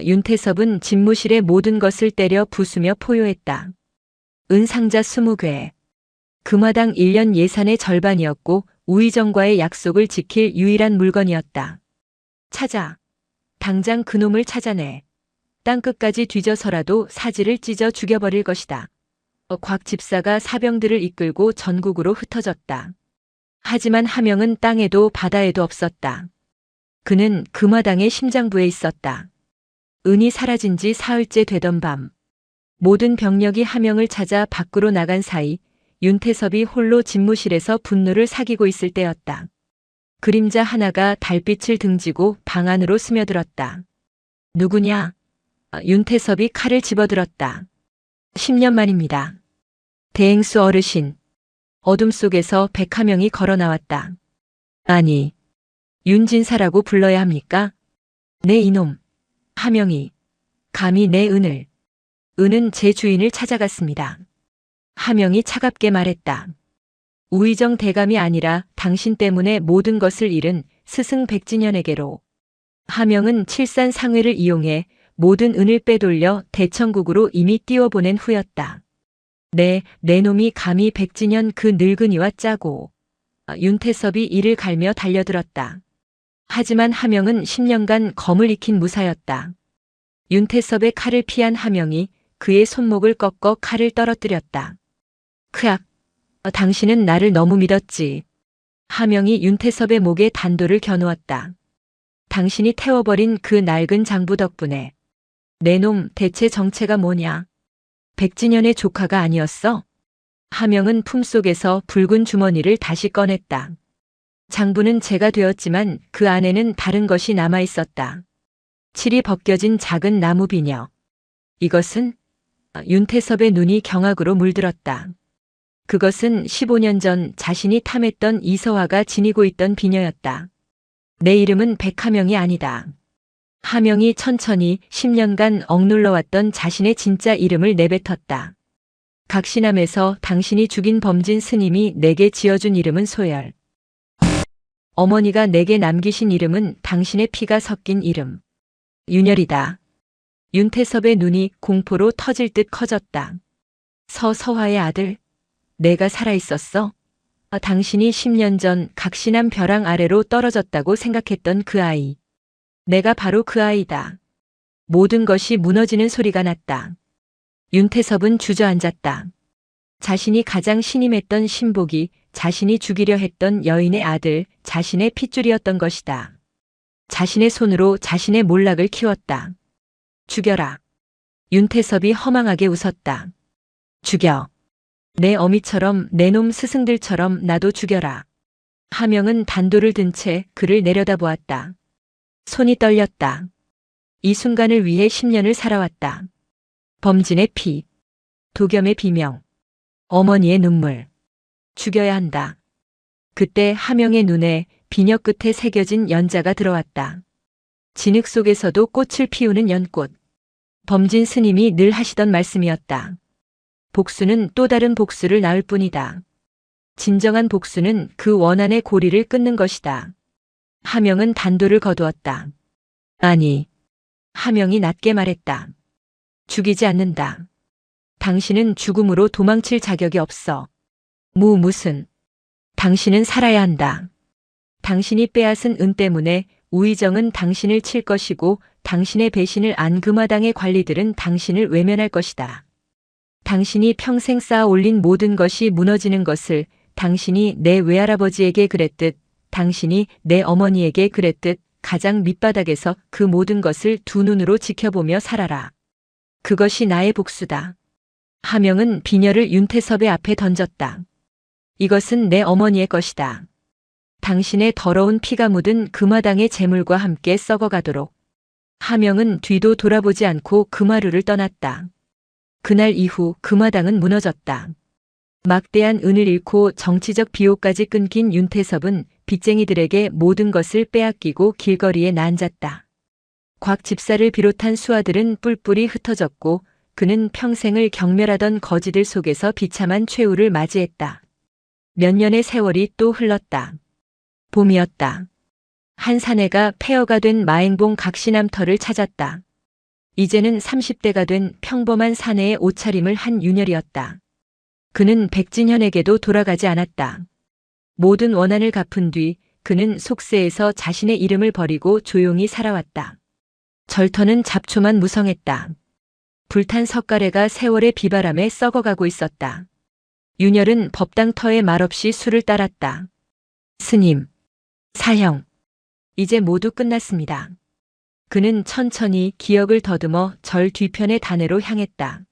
윤태섭은 집무실의 모든 것을 때려 부수며 포효했다. 은상자 20괴. 금화당 1년 예산의 절반이었고 우의정과의 약속을 지킬 유일한 물건이었다. 찾아. 당장 그놈을 찾아내. 땅끝까지 뒤져서라도 사지를 찢어 죽여버릴 것이다. 곽 집사가 사병들을 이끌고 전국으로 흩어졌다. 하지만 하명은 땅에도 바다에도 없었다. 그는 금화당의 심장부에 있었다. 은이 사라진 지 사흘째 되던 밤. 모든 병력이 하명을 찾아 밖으로 나간 사이 윤태섭이 홀로 집무실에서 분노를 사귀고 있을 때였다. 그림자 하나가 달빛을 등지고 방 안으로 스며들었다. 누구냐? 윤태섭이 칼을 집어들었다. 10년 만입니다. 대행수 어르신. 어둠 속에서 백하명이 걸어 나왔다. 아니, 윤진사라고 불러야 합니까? 네 이놈. 하명이. 감히 내 은을. 은은 제 주인을 찾아갔습니다. 하명이 차갑게 말했다. 우의정 대감이 아니라 당신 때문에 모든 것을 잃은 스승 백진현에게로. 하명은 칠산상회를 이용해 모든 은을 빼돌려 대천국으로 이미 띄워보낸 후였다. 내 놈이 감히 백진현 그 늙은이와 짜고. 윤태섭이 이를 갈며 달려들었다. 하지만 하명은 10년간 검을 익힌 무사였다. 윤태섭의 칼을 피한 하명이 그의 손목을 꺾어 칼을 떨어뜨렸다. 크악. 당신은 나를 너무 믿었지. 하명이 윤태섭의 목에 단도를 겨누었다. 당신이 태워버린 그 낡은 장부 덕분에. 내 놈 대체 정체가 뭐냐? 백진현의 조카가 아니었어? 하명은 품속에서 붉은 주머니를 다시 꺼냈다. 장부는 제가 되었지만 그 안에는 다른 것이 남아 있었다. 칠이 벗겨진 작은 나무 비녀. 이것은? 윤태섭의 눈이 경악으로 물들었다. 그것은 15년 전 자신이 탐했던 이서화가 지니고 있던 비녀였다. 내 이름은 백하명이 아니다. 하명이 천천히 10년간 억눌러왔던 자신의 진짜 이름을 내뱉었다. 각신함에서 당신이 죽인 범진 스님이 내게 지어준 이름은 소열. 어머니가 내게 남기신 이름은 당신의 피가 섞인 이름. 윤열이다. 윤태섭의 눈이 공포로 터질 듯 커졌다. 서화의 아들. 내가 살아있었어? 당신이 10년 전 각신함 벼랑 아래로 떨어졌다고 생각했던 그 아이. 내가 바로 그 아이다. 모든 것이 무너지는 소리가 났다. 윤태섭은 주저앉았다. 자신이 가장 신임했던 신복이 자신이 죽이려 했던 여인의 아들, 자신의 핏줄이었던 것이다. 자신의 손으로 자신의 몰락을 키웠다. 죽여라. 윤태섭이 허망하게 웃었다. 죽여. 내 어미처럼 내 놈 스승들처럼 나도 죽여라. 하명은 단도를 든 채 그를 내려다보았다. 손이 떨렸다. 이 순간을 위해 10년을 살아왔다. 범진의 피, 도겸의 비명, 어머니의 눈물. 죽여야 한다. 그때 하명의 눈에 비녀 끝에 새겨진 연자가 들어왔다. 진흙 속에서도 꽃을 피우는 연꽃. 범진 스님이 늘 하시던 말씀이었다. 복수는 또 다른 복수를 낳을 뿐이다. 진정한 복수는 그 원한의 고리를 끊는 것이다. 하명은 단도를 거두었다. 아니. 하명이 낮게 말했다. 죽이지 않는다. 당신은 죽음으로 도망칠 자격이 없어. 무슨. 당신은 살아야 한다. 당신이 빼앗은 은 때문에 우의정은 당신을 칠 것이고 당신의 배신을 안 금화당의 관리들은 당신을 외면할 것이다. 당신이 평생 쌓아 올린 모든 것이 무너지는 것을 당신이 내 외할아버지에게 그랬듯 당신이 내 어머니에게 그랬듯 가장 밑바닥에서 그 모든 것을 두 눈으로 지켜보며 살아라. 그것이 나의 복수다. 하명은 비녀를 윤태섭의 앞에 던졌다. 이것은 내 어머니의 것이다. 당신의 더러운 피가 묻은 금화당의 재물과 함께 썩어가도록. 하명은 뒤도 돌아보지 않고 금화루를 떠났다. 그날 이후 금화당은 무너졌다. 막대한 은을 잃고 정치적 비호까지 끊긴 윤태섭은 빚쟁이들에게 모든 것을 빼앗기고 길거리에 난잤다. 곽 집사를 비롯한 수하들은 뿔뿔이 흩어졌고 그는 평생을 경멸하던 거지들 속에서 비참한 최후를 맞이했다. 몇 년의 세월이 또 흘렀다. 봄이었다. 한 사내가 폐허가 된 마행봉 각시남터를 찾았다. 이제는 30대가 된 평범한 사내의 옷차림을 한 윤열이었다. 그는 백진현에게도 돌아가지 않았다. 모든 원한을 갚은 뒤 그는 속세에서 자신의 이름을 버리고 조용히 살아왔다. 절터는 잡초만 무성했다. 불탄 석가래가 세월의 비바람에 썩어가고 있었다. 윤열은 법당터에 말없이 술을 따랐다. 스님, 사형, 이제 모두 끝났습니다. 그는 천천히 기억을 더듬어 절 뒤편의 단해로 향했다.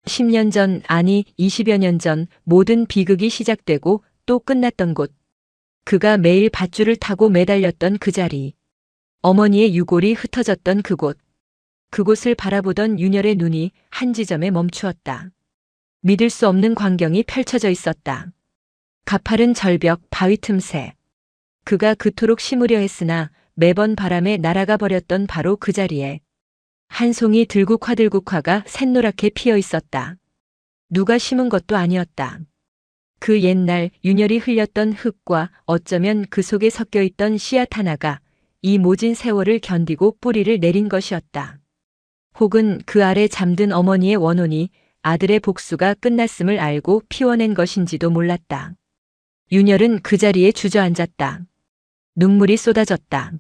10년 전, 아니 20여 년 전 모든 비극이 시작되고 또 끝났던 곳. 그가 매일 밧줄을 타고 매달렸던 그 자리. 어머니의 유골이 흩어졌던 그곳. 그곳을 바라보던 윤열의 눈이 한 지점에 멈추었다. 믿을 수 없는 광경이 펼쳐져 있었다. 가파른 절벽 바위 틈새. 그가 그토록 심으려 했으나 매번 바람에 날아가 버렸던 바로 그 자리에 한 송이 들국화가 샛노랗게 피어 있었다. 누가 심은 것도 아니었다. 그 옛날 윤열이 흘렸던 흙과 어쩌면 그 속에 섞여 있던 씨앗 하나가 이 모진 세월을 견디고 뿌리를 내린 것이었다. 혹은 그 아래 잠든 어머니의 원혼이 아들의 복수가 끝났음을 알고 피워낸 것인지도 몰랐다. 윤열은 그 자리에 주저앉았다. 눈물이 쏟아졌다.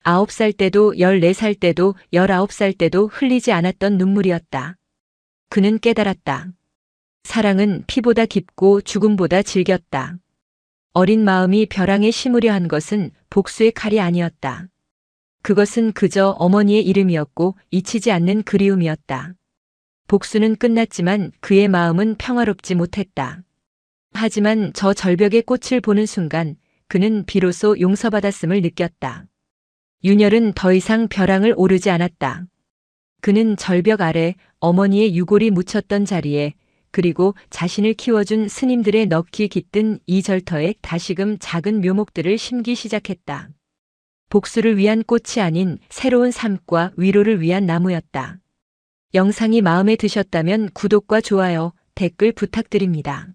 9살 때도 14살 때도 19살 때도 흘리지 않았던 눈물이었다. 그는 깨달았다. 사랑은 피보다 깊고 죽음보다 질겼다. 어린 마음이 벼랑에 심으려 한 것은 복수의 칼이 아니었다. 그것은 그저 어머니의 이름이었고 잊히지 않는 그리움이었다. 복수는 끝났지만 그의 마음은 평화롭지 못했다. 하지만 저 절벽의 꽃을 보는 순간 그는 비로소 용서받았음을 느꼈다. 윤열은 더 이상 벼랑을 오르지 않았다. 그는 절벽 아래 어머니의 유골이 묻혔던 자리에 그리고 자신을 키워준 스님들의 넋이 깃든 이 절터에 다시금 작은 묘목들을 심기 시작했다. 복수를 위한 꽃이 아닌 새로운 삶과 위로를 위한 나무였다. 영상이 마음에 드셨다면 구독과 좋아요, 댓글 부탁드립니다.